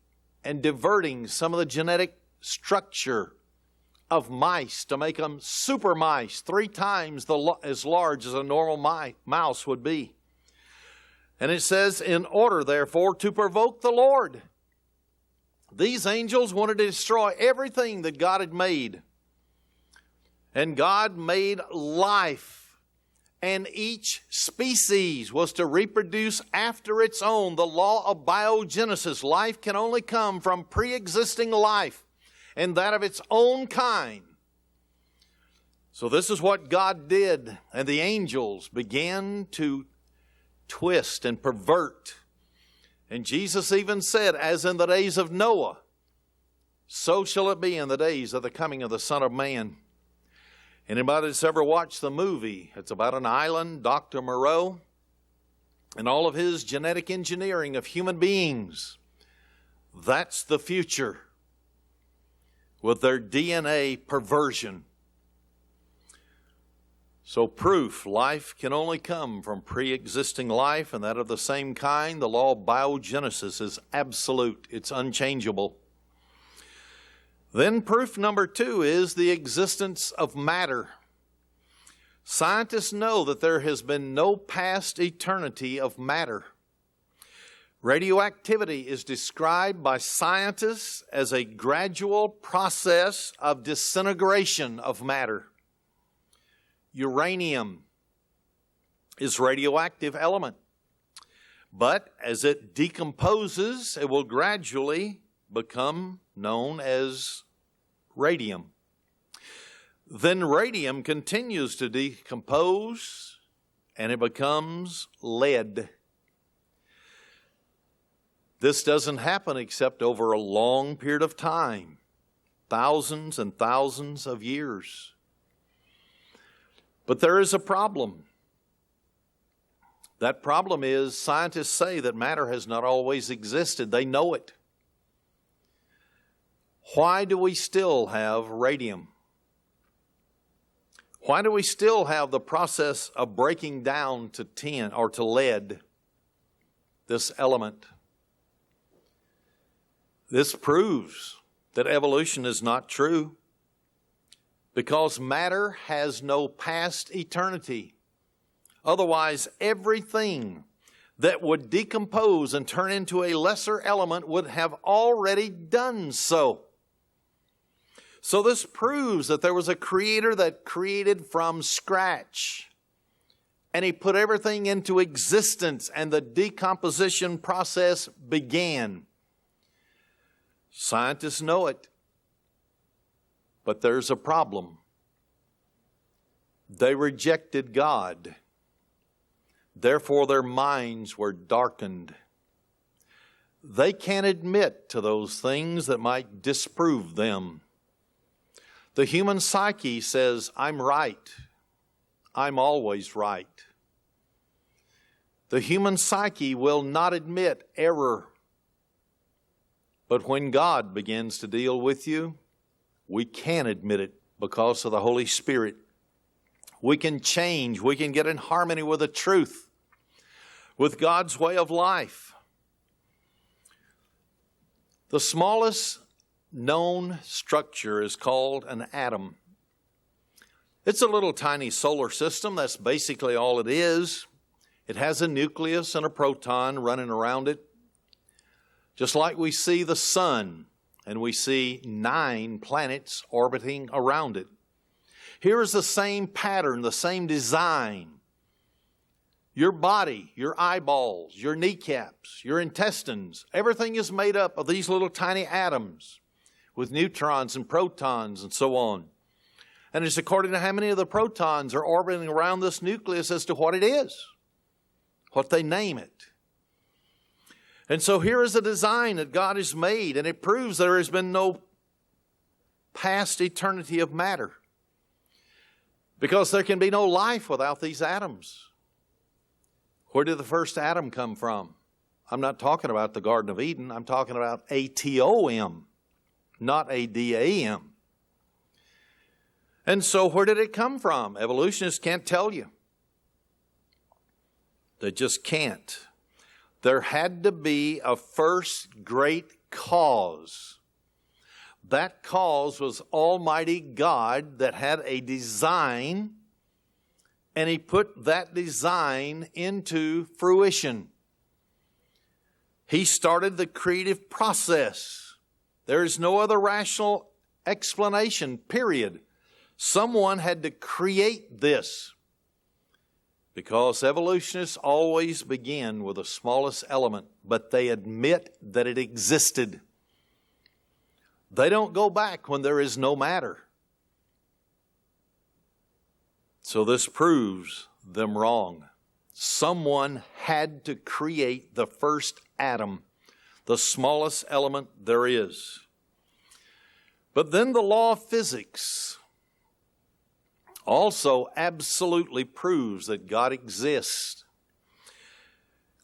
and diverting some of the genetic structure of mice to make them super mice, 3 times as large as a normal mouse would be. And it says, in order, therefore, to provoke the Lord. These angels wanted to destroy everything that God had made. And God made life. And each species was to reproduce after its own. The law of biogenesis. Life can only come from pre-existing life, and that of its own kind. So this is what God did. And the angels began to twist and pervert. And Jesus even said, as in the days of Noah, so shall it be in the days of the coming of the Son of Man. Anybody that's ever watched the movie, it's about an island, Dr. Moreau, and all of his genetic engineering of human beings. That's the future with their DNA perversion. So proof, life can only come from pre-existing life, and that of the same kind. The law of biogenesis is absolute. It's unchangeable. Then proof number 2 is the existence of matter. Scientists know that there has been no past eternity of matter. Radioactivity is described by scientists as a gradual process of disintegration of matter. Uranium is a radioactive element. But as it decomposes, it will gradually become known as radium. Then radium continues to decompose and it becomes lead. This doesn't happen except over a long period of time, thousands and thousands of years. But there is a problem. That problem is scientists say that matter has not always existed. They know it. Why do we still have radium? Why do we still have the process of breaking down to tin or to lead, this element? This proves that evolution is not true. Because matter has no past eternity. Otherwise, everything that would decompose and turn into a lesser element would have already done so. So this proves that there was a creator that created from scratch. And he put everything into existence and the decomposition process began. Scientists know it. But there's a problem. They rejected God. Therefore, their minds were darkened. They can't admit to those things that might disprove them. The human psyche says, I'm right. I'm always right. The human psyche will not admit error. But when God begins to deal with you, we can admit it because of the Holy Spirit. We can change. We can get in harmony with the truth, with God's way of life. The smallest known structure is called an atom. It's a little tiny solar system. That's basically all it is. It has a nucleus and a proton running around it. Just like we see the sun, and we see 9 planets orbiting around it. Here is the same pattern, the same design. Your body, your eyeballs, your kneecaps, your intestines, everything is made up of these little tiny atoms with neutrons and protons and so on. And it's according to how many of the protons are orbiting around this nucleus as to what it is, what they name it. And so here is a design that God has made, and it proves there has been no past eternity of matter, because there can be no life without these atoms. Where did the first atom come from? I'm not talking about the Garden of Eden. I'm talking about atom, not ADAM. And so where did it come from? Evolutionists can't tell you. They just can't. There had to be a first great cause. That cause was Almighty God that had a design, and He put that design into fruition. He started the creative process. There is no other rational explanation, period. Someone had to create this, because evolutionists always begin with the smallest element, but they admit that it existed. They don't go back when there is no matter. So this proves them wrong. Someone had to create the first atom, the smallest element there is. But then the law of physics also absolutely proves that God exists.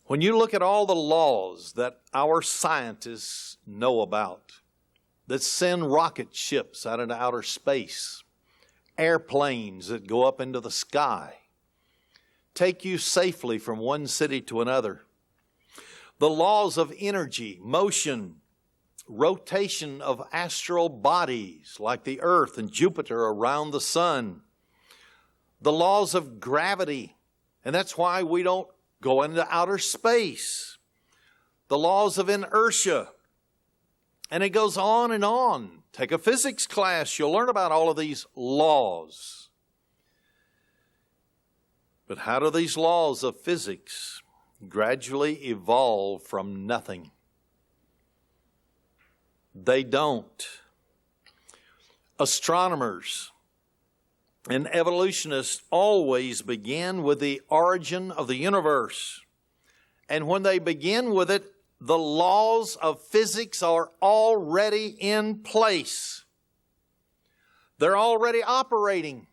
When you look at all the laws that our scientists know about, that send rocket ships out into outer space, airplanes that go up into the sky, take you safely from one city to another, the laws of energy, motion, rotation of astral bodies like the Earth and Jupiter around the sun, the laws of gravity, and that's why we don't go into outer space, the laws of inertia, and it goes on and on. Take a physics class, you'll learn about all of these laws. But how do these laws of physics gradually evolve from nothing? They don't. Astronomers and evolutionists always begin with the origin of the universe. And when they begin with it, the laws of physics are already in place. They're already operating.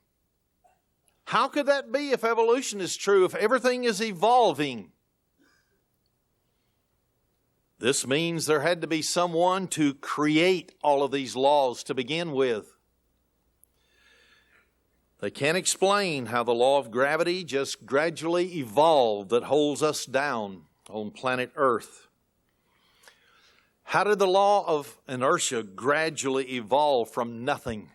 How could that be if evolution is true, if everything is evolving? This means there had to be someone to create all of these laws to begin with. They can't explain how the law of gravity just gradually evolved that holds us down on planet Earth. How did the law of inertia gradually evolve from nothing?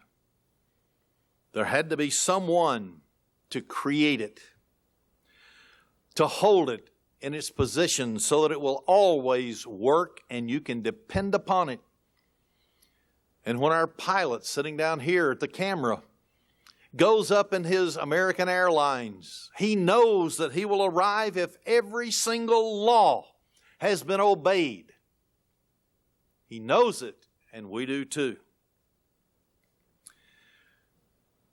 There had to be someone to create it, to hold it in its position so that it will always work and you can depend upon it. And when our pilot sitting down here at the camera goes up in his American Airlines, he knows that he will arrive if every single law has been obeyed. He knows it, and we do too.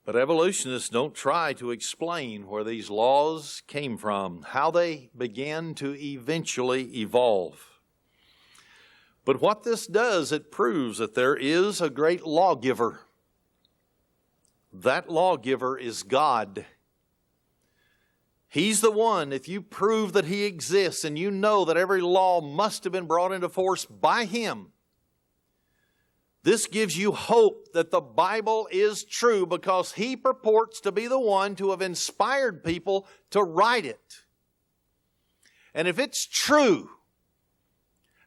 But evolutionists don't try to explain where these laws came from, how they began to eventually evolve. But what this does, it proves that there is a great lawgiver. That lawgiver is God. He's the one, if you prove that He exists and you know that every law must have been brought into force by Him, this gives you hope that the Bible is true because He purports to be the one to have inspired people to write it. And if it's true,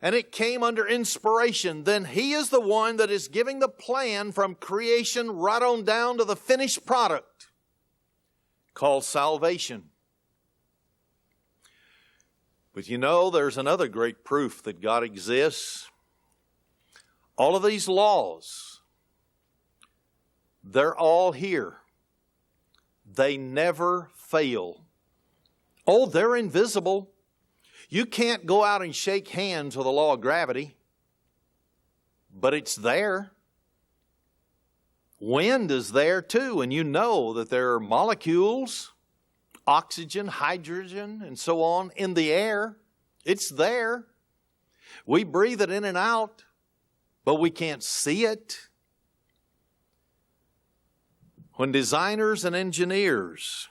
and it came under inspiration, then He is the one that is giving the plan from creation right on down to the finished product called salvation. But you know, there's another great proof that God exists. All of these laws, they're all here. They never fail. Oh, they're invisible. You can't go out and shake hands with the law of gravity, but it's there. Wind is there too, and you know that there are molecules, oxygen, hydrogen, and so on in the air. It's there. We breathe it in and out, but we can't see it. When designers and engineers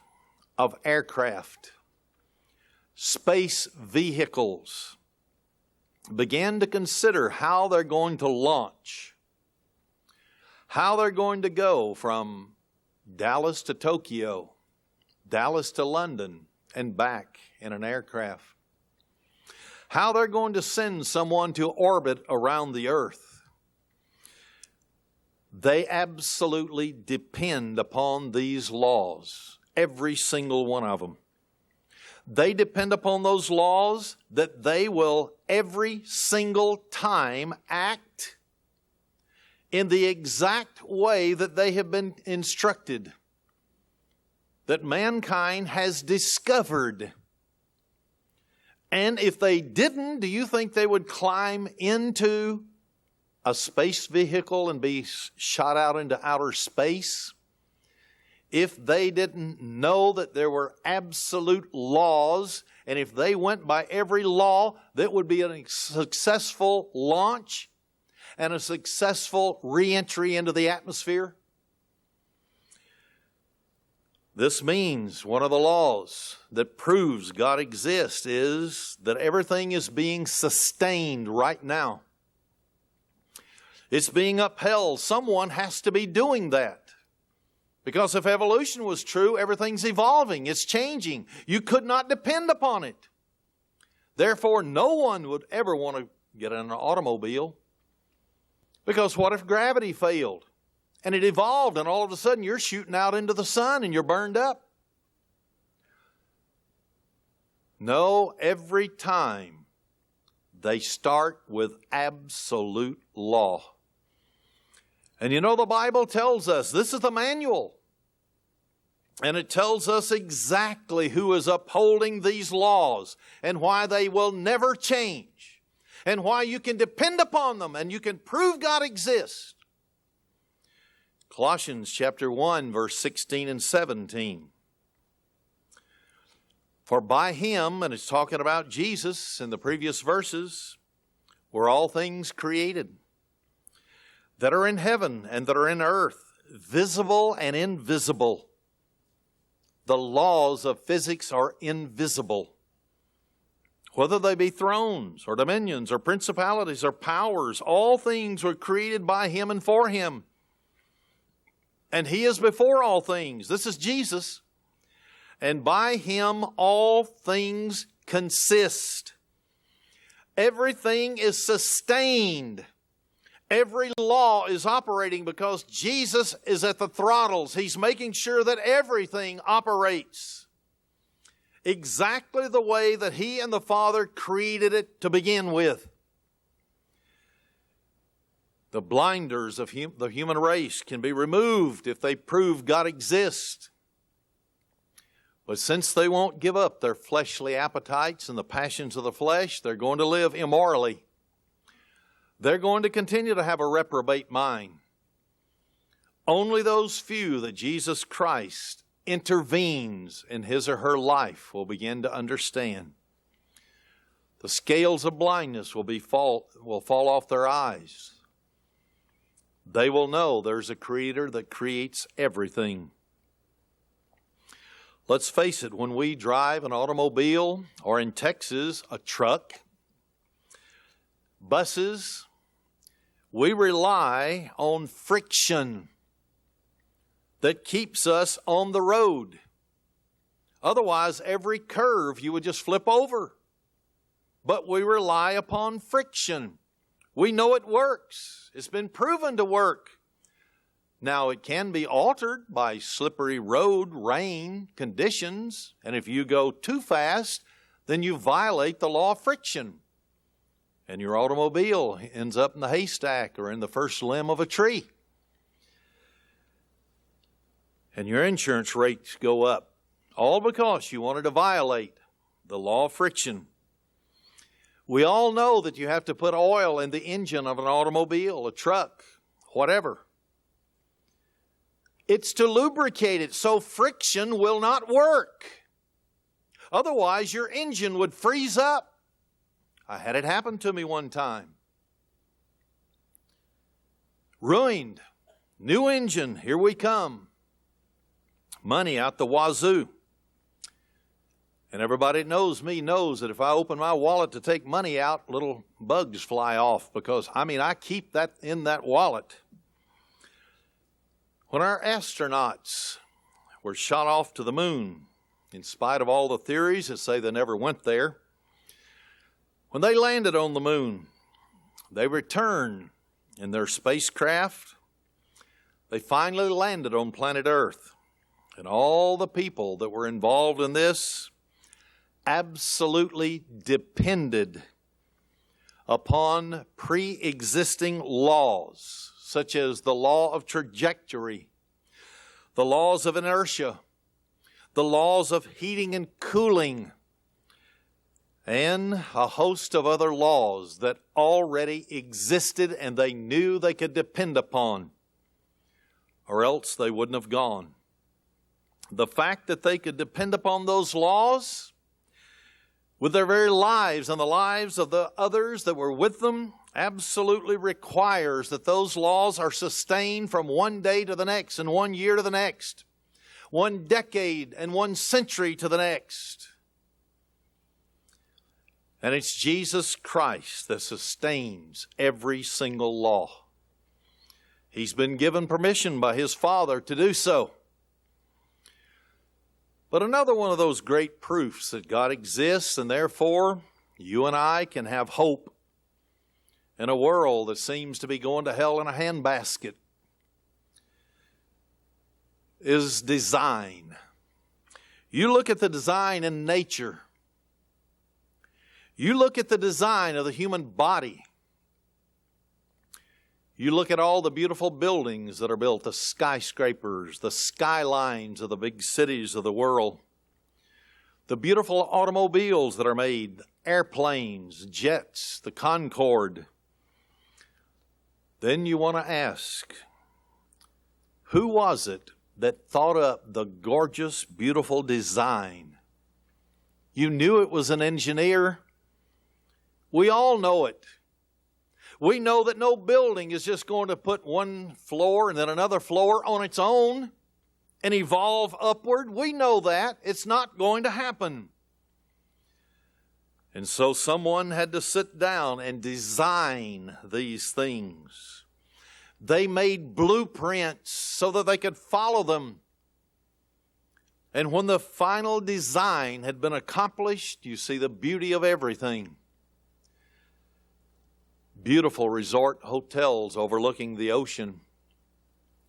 of aircraft, space vehicles began to consider how they're going to launch, how they're going to go from Dallas to Tokyo, Dallas to London, and back in an aircraft, how they're going to send someone to orbit around the earth, they absolutely depend upon these laws, every single one of them. They depend upon those laws that they will every single time act in the exact way that they have been instructed, that mankind has discovered. And if they didn't, do you think they would climb into a space vehicle and be shot out into outer space? If they didn't know that there were absolute laws, and if they went by every law, that would be a successful launch and a successful re-entry into the atmosphere? This means one of the laws that proves God exists is that everything is being sustained right now. It's being upheld. Someone has to be doing that. Because if evolution was true, everything's evolving. It's changing. You could not depend upon it. Therefore, no one would ever want to get in an automobile. Because what if gravity failed? And it evolved, and all of a sudden you're shooting out into the sun and you're burned up. No, every time they start with absolute law. And you know, the Bible tells us, this is the manual. And it tells us exactly who is upholding these laws and why they will never change and why you can depend upon them and you can prove God exists. Colossians chapter 1, verse 16 and 17. For by Him, and it's talking about Jesus in the previous verses, were all things created that are in heaven and that are in earth, visible and invisible. The laws of physics are invisible. Whether they be thrones or dominions or principalities or powers, all things were created by Him and for Him. And He is before all things. This is Jesus. And by Him all things consist. Everything is sustained. Every law is operating because Jesus is at the throttles. He's making sure that everything operates exactly the way that He and the Father created it to begin with. The blinders of the human race can be removed if they prove God exists. But since they won't give up their fleshly appetites and the passions of the flesh, they're going to live immorally. They're going to continue to have a reprobate mind. Only those few that Jesus Christ intervenes in his or her life will begin to understand. The scales of blindness will fall off their eyes. They will know there's a Creator that creates everything. Let's face it, when we drive an automobile, or in Texas, a truck, buses, we rely on friction that keeps us on the road. Otherwise, every curve you would just flip over. But we rely upon friction. We know it works. It's been proven to work. Now, it can be altered by slippery road, rain, conditions. And if you go too fast, then you violate the law of friction. And your automobile ends up in the haystack or in the first limb of a tree. and your insurance rates go up, all because you wanted to violate the law of friction. We all know that you have to put oil in the engine of an automobile, a truck, whatever. It's to lubricate it so friction will not work. Otherwise, your engine would freeze up. I had it happen to me one time. Ruined. New engine. Here we come. Money out the wazoo. And everybody that knows me knows that if I open my wallet to take money out, little bugs fly off because, I keep that in that wallet. When our astronauts were shot off to the moon, in spite of all the theories that say they never went there, when they landed on the moon, they returned in their spacecraft. They finally landed on planet Earth. And all the people that were involved in this absolutely depended upon pre-existing laws, such as the law of trajectory, the laws of inertia, the laws of heating and cooling, and a host of other laws that already existed and they knew they could depend upon, or else they wouldn't have gone. The fact that they could depend upon those laws with their very lives and the lives of the others that were with them absolutely requires that those laws are sustained from one day to the next and 1 year to the next, 1 decade and 1 century to the next. And it's Jesus Christ that sustains every single law. He's been given permission by His Father to do so. But another one of those great proofs that God exists and therefore you and I can have hope in a world that seems to be going to hell in a handbasket is design. You look at the design in nature. You look at the design of the human body. You look at all the beautiful buildings that are built, the skyscrapers, the skylines of the big cities of the world, the beautiful automobiles that are made, airplanes, jets, the Concorde. Then you want to ask, who was it that thought up the gorgeous, beautiful design? You knew it was an engineer. We all know it. We know that no building is just going to put one floor and then another floor on its own and evolve upward. We know that. It's not going to happen. And so someone had to sit down and design these things. They made blueprints so that they could follow them. And when the final design had been accomplished, you see the beauty of everything. Beautiful resort hotels overlooking the ocean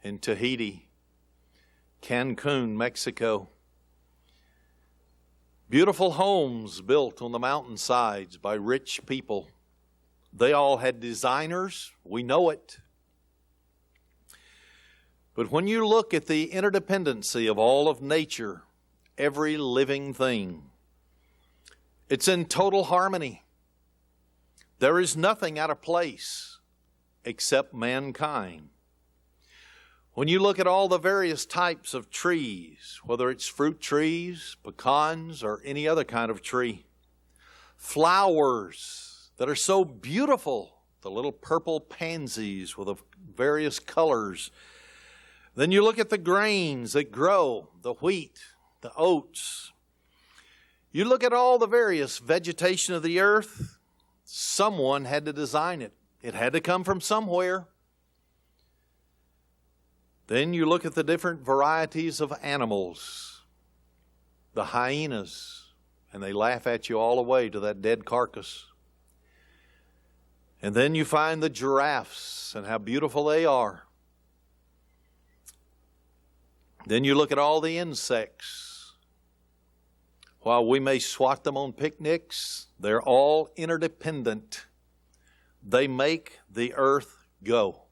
in Tahiti, Cancun, Mexico. Beautiful homes built on the mountainsides by rich people. They all had designers. We know it. But when you look at the interdependency of all of nature, every living thing, it's in total harmony. There is nothing out of place except mankind. When you look at all the various types of trees, whether it's fruit trees, pecans, or any other kind of tree, flowers that are so beautiful, the little purple pansies with the various colors. Then you look at the grains that grow, the wheat, the oats. You look at all the various vegetation of the earth. Someone had to design it. It had to come from somewhere. Then you look at the different varieties of animals. The hyenas, and they laugh at you all the way to that dead carcass. And then you find the giraffes and how beautiful they are. Then you look at all the insects. While we may swat them on picnics, they're all interdependent. They make the earth go.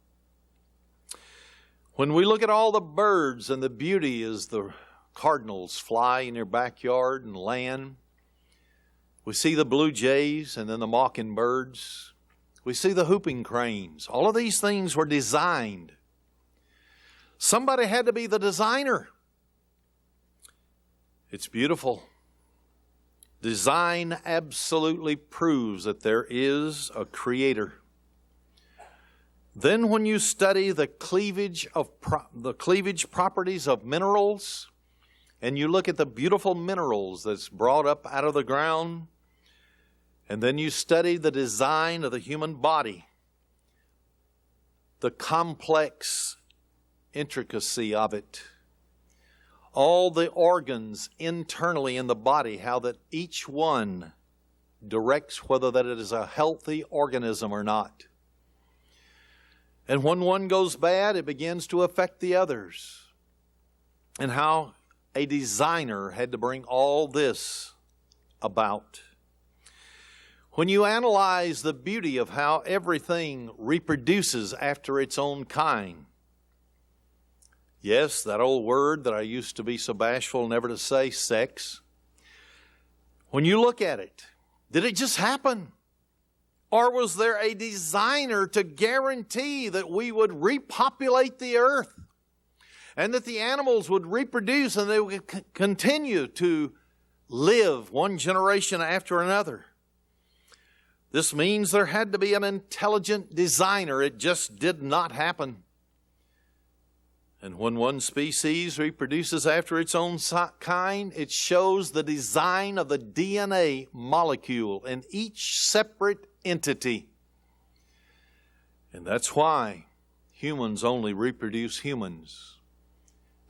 When we look at all the birds and the beauty as the cardinals fly in your backyard and land, we see the blue jays and then the mockingbirds. We see the whooping cranes. All of these things were designed. Somebody had to be the designer. It's beautiful. Design absolutely proves that there is a creator. Then when you study the cleavage properties of minerals, and you look at the beautiful minerals that's brought up out of the ground, and then you study the design of the human body, the complex intricacy of it, all the organs internally in the body, how that each one directs whether that it is a healthy organism or not. And when one goes bad, it begins to affect the others. And how a designer had to bring all this about. When you analyze the beauty of how everything reproduces after its own kind. Yes, that old word that I used to be so bashful never to say, sex. When you look at it, did it just happen? Or was there a designer to guarantee that we would repopulate the earth and that the animals would reproduce and they would continue to live one generation after another? This means there had to be an intelligent designer. It just did not happen. And when one species reproduces after its own kind, it shows the design of the DNA molecule in each separate entity. And that's why humans only reproduce humans.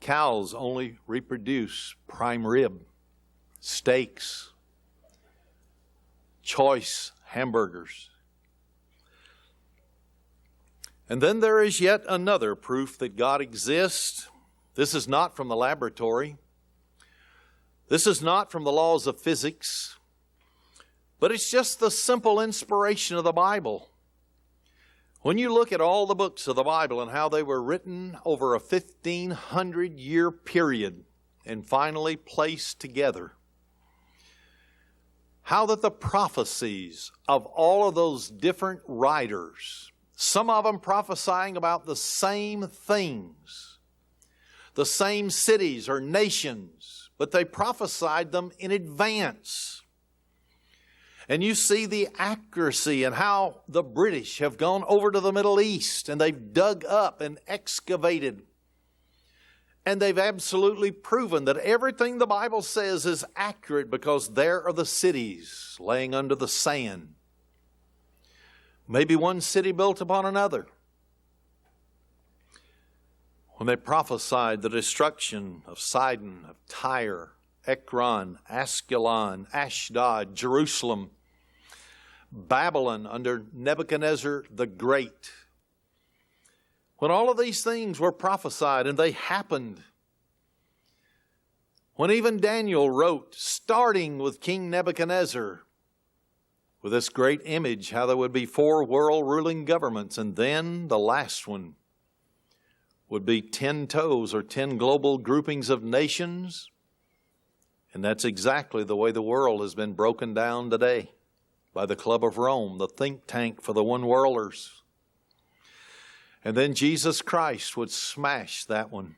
Cows only reproduce prime rib, steaks, choice hamburgers. And then there is yet another proof that God exists. This is not from the laboratory. This is not from the laws of physics. But it's just the simple inspiration of the Bible. When you look at all the books of the Bible and how they were written over a 1,500-year period and finally placed together, how that the prophecies of all of those different writers, some of them prophesying about the same things, the same cities or nations, but they prophesied them in advance. And you see the accuracy and how the British have gone over to the Middle East and they've dug up and excavated. And they've absolutely proven that everything the Bible says is accurate because there are the cities laying under the sand. Maybe one city built upon another. When they prophesied the destruction of Sidon, of Tyre, Ekron, Askelon, Ashdod, Jerusalem, Babylon under Nebuchadnezzar the Great. When all of these things were prophesied and they happened, when even Daniel wrote, starting with King Nebuchadnezzar, with this great image, how there would be 4 world ruling governments, and then the last one would be 10 toes or 10 global groupings of nations. And that's exactly the way the world has been broken down today by the Club of Rome, the think tank for the one-worlders. And then Jesus Christ would smash that one.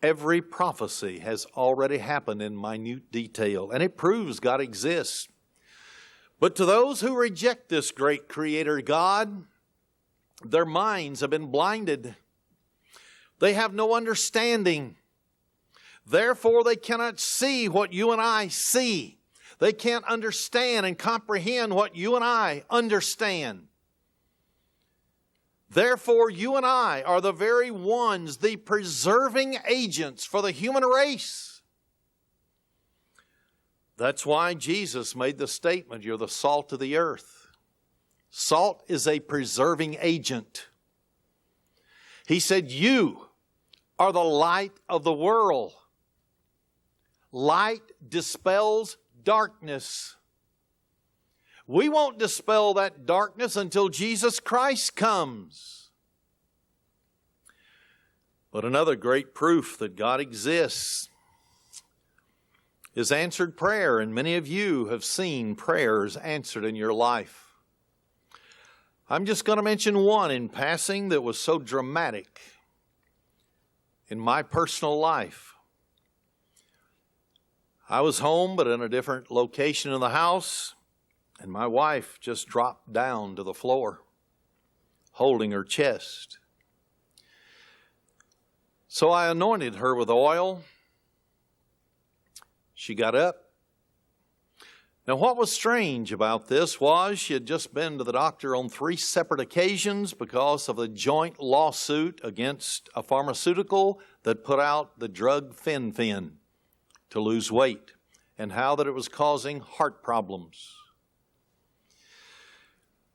Every prophecy has already happened in minute detail, and it proves God exists. But to those who reject this great Creator God, their minds have been blinded. They have no understanding. Therefore, they cannot see what you and I see. They can't understand and comprehend what you and I understand. Therefore, you and I are the very ones, the preserving agents for the human race. That's why Jesus made the statement, you're the salt of the earth. Salt is a preserving agent. He said, you are the light of the world. Light dispels darkness. We won't dispel that darkness until Jesus Christ comes. But another great proof that God exists is answered prayer, and many of you have seen prayers answered in your life. I'm just going to mention one in passing that was so dramatic in my personal life. I was home, but in a different location in the house, and my wife just dropped down to the floor, holding her chest. So I anointed her with oil. She got up. Now, what was strange about this was she had just been to the doctor on 3 separate occasions because of a joint lawsuit against a pharmaceutical that put out the drug fen to lose weight, and how that it was causing heart problems.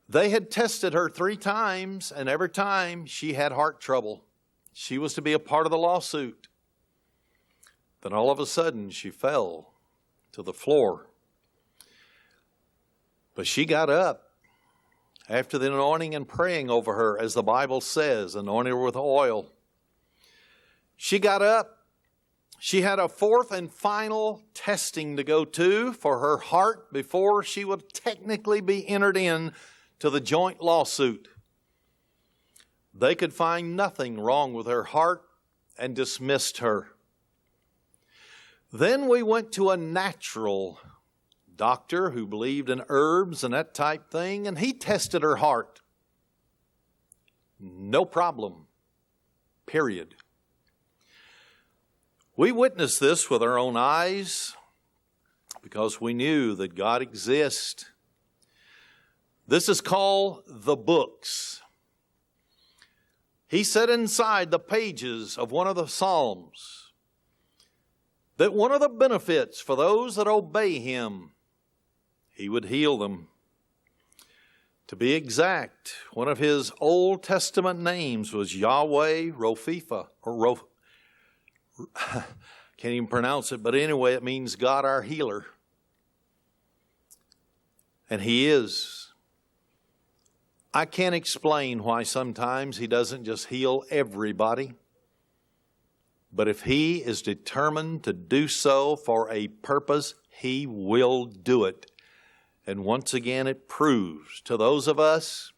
They had tested her 3 times, and every time she had heart trouble. She was to be a part of the lawsuit. Then all of a sudden she fell to the floor. But she got up after the anointing and praying over her, as the Bible says, anointing her with oil. She got up. She had a 4th and final testing to go to for her heart before she would technically be entered in to the joint lawsuit. They could find nothing wrong with her heart and dismissed her. Then we went to a natural doctor who believed in herbs and that type thing, and he tested her heart. No problem. Period. We witnessed this with our own eyes because we knew that God exists. This is called the books. He said inside the pages of one of the Psalms that one of the benefits for those that obey Him, He would heal them. To be exact, one of His Old Testament names was Yahweh Rophifa, or can't even pronounce it, but anyway, it means God our healer. And He is. I can't explain why sometimes He doesn't just heal everybody. But if He is determined to do so for a purpose, He will do it. And once again, it proves to those of us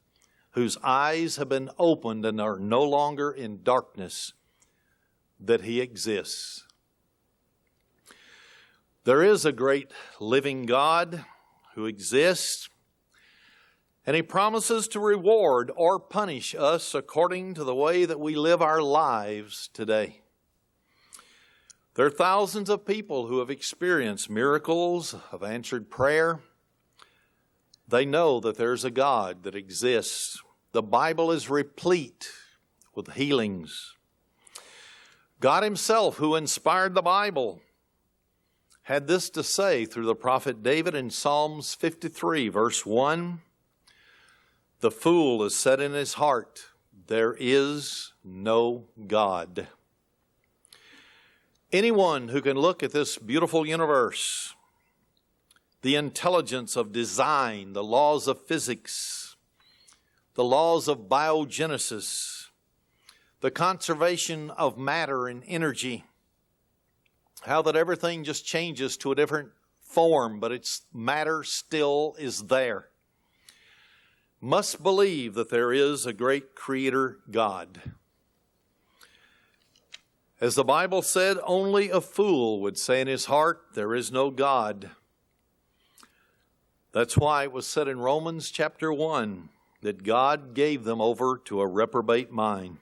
whose eyes have been opened and are no longer in darkness that He exists. There is a great living God who exists, and He promises to reward or punish us according to the way that we live our lives today. There are thousands of people who have experienced miracles of answered prayer. They know that there's a God that exists. The Bible is replete with healings. God Himself, who inspired the Bible, had this to say through the prophet David in Psalms 53, verse 1. The fool has said in his heart, there is no God. Anyone who can look at this beautiful universe, the intelligence of design, the laws of physics, the laws of biogenesis, the conservation of matter and energy, how that everything just changes to a different form, but its matter still is there, must believe that there is a great Creator God. As the Bible said, only a fool would say in his heart, there is no God. That's why it was said in Romans chapter 1 that God gave them over to a reprobate mind.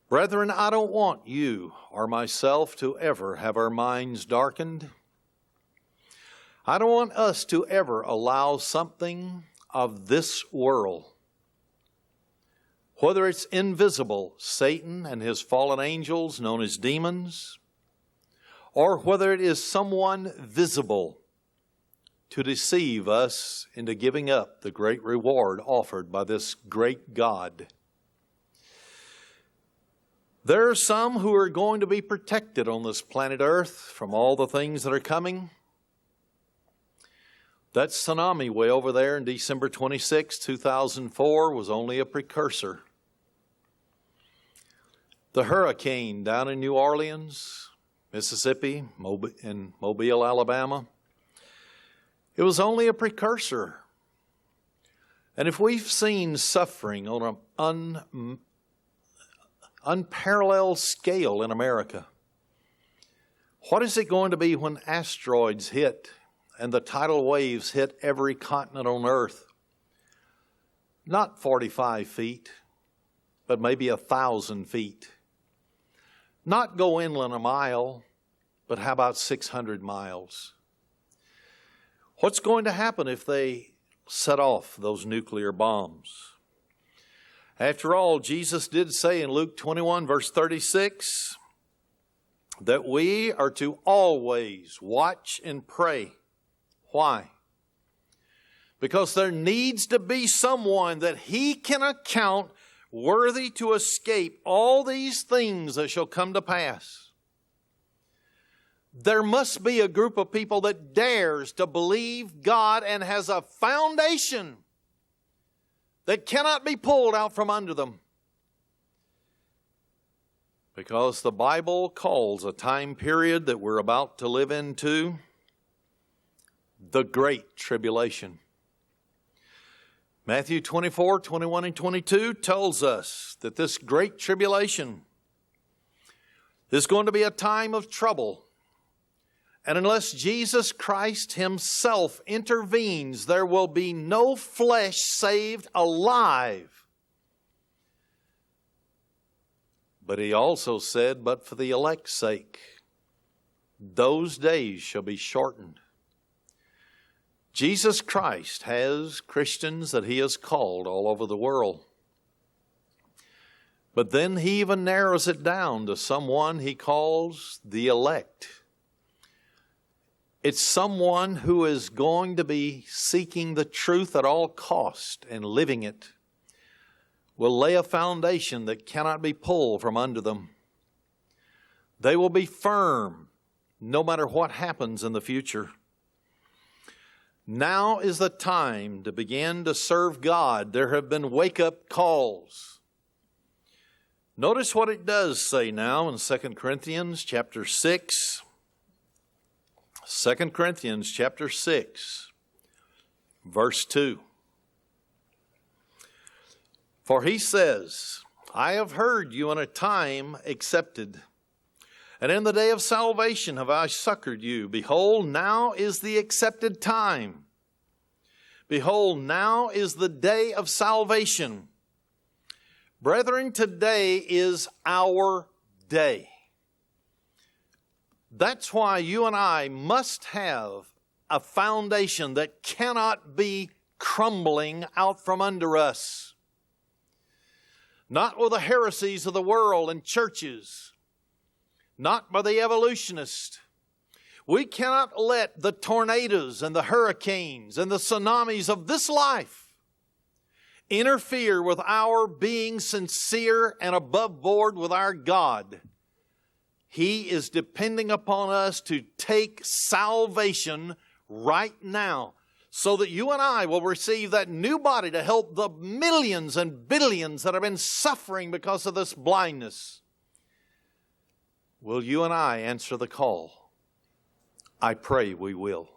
Brethren, I don't want you or myself to ever have our minds darkened. I don't want us to ever allow something of this world, whether it's invisible, Satan and his fallen angels known as demons, or whether it is someone visible, to deceive us into giving up the great reward offered by this great God. There are some who are going to be protected on this planet Earth from all the things that are coming. That tsunami way over there in December 26, 2004 was only a precursor. The hurricane down in New Orleans, Mississippi, in Mobile, Alabama, it was only a precursor. And if we've seen suffering on an unparalleled scale in America, what is it going to be when asteroids hit and the tidal waves hit every continent on earth? Not 45 feet, but maybe 1,000 feet. Not go inland a mile, but how about 600 miles? What's going to happen if they set off those nuclear bombs? After all, Jesus did say in Luke 21, verse 36, that we are to always watch and pray. Why? Because there needs to be someone that He can account worthy to escape all these things that shall come to pass. There must be a group of people that dares to believe God and has a foundation that cannot be pulled out from under them. Because the Bible calls a time period that we're about to live into the Great Tribulation. Matthew 24, 21 and 22 tells us that this Great Tribulation is going to be a time of trouble. And unless Jesus Christ Himself intervenes, there will be no flesh saved alive. But He also said, but for the elect's sake, those days shall be shortened. Jesus Christ has Christians that He has called all over the world. But then He even narrows it down to someone He calls the elect. It's someone who is going to be seeking the truth at all cost and living it. Will lay a foundation that cannot be pulled from under them. They will be firm no matter what happens in the future. Now is the time to begin to serve God. There have been wake-up calls. Notice what it does say now in 2 Corinthians chapter 6. 2 Corinthians chapter 6, verse 2. For he says, I have heard you in a time accepted, and in the day of salvation have I succored you. Behold, now is the accepted time. Behold, now is the day of salvation. Brethren, today is our day. That's why you and I must have a foundation that cannot be crumbling out from under us. Not with the heresies of the world and churches. Not by the evolutionists. We cannot let the tornadoes and the hurricanes and the tsunamis of this life interfere with our being sincere and above board with our God. He is depending upon us to take salvation right now so that you and I will receive that new body to help the millions and billions that have been suffering because of this blindness. Will you and I answer the call? I pray we will.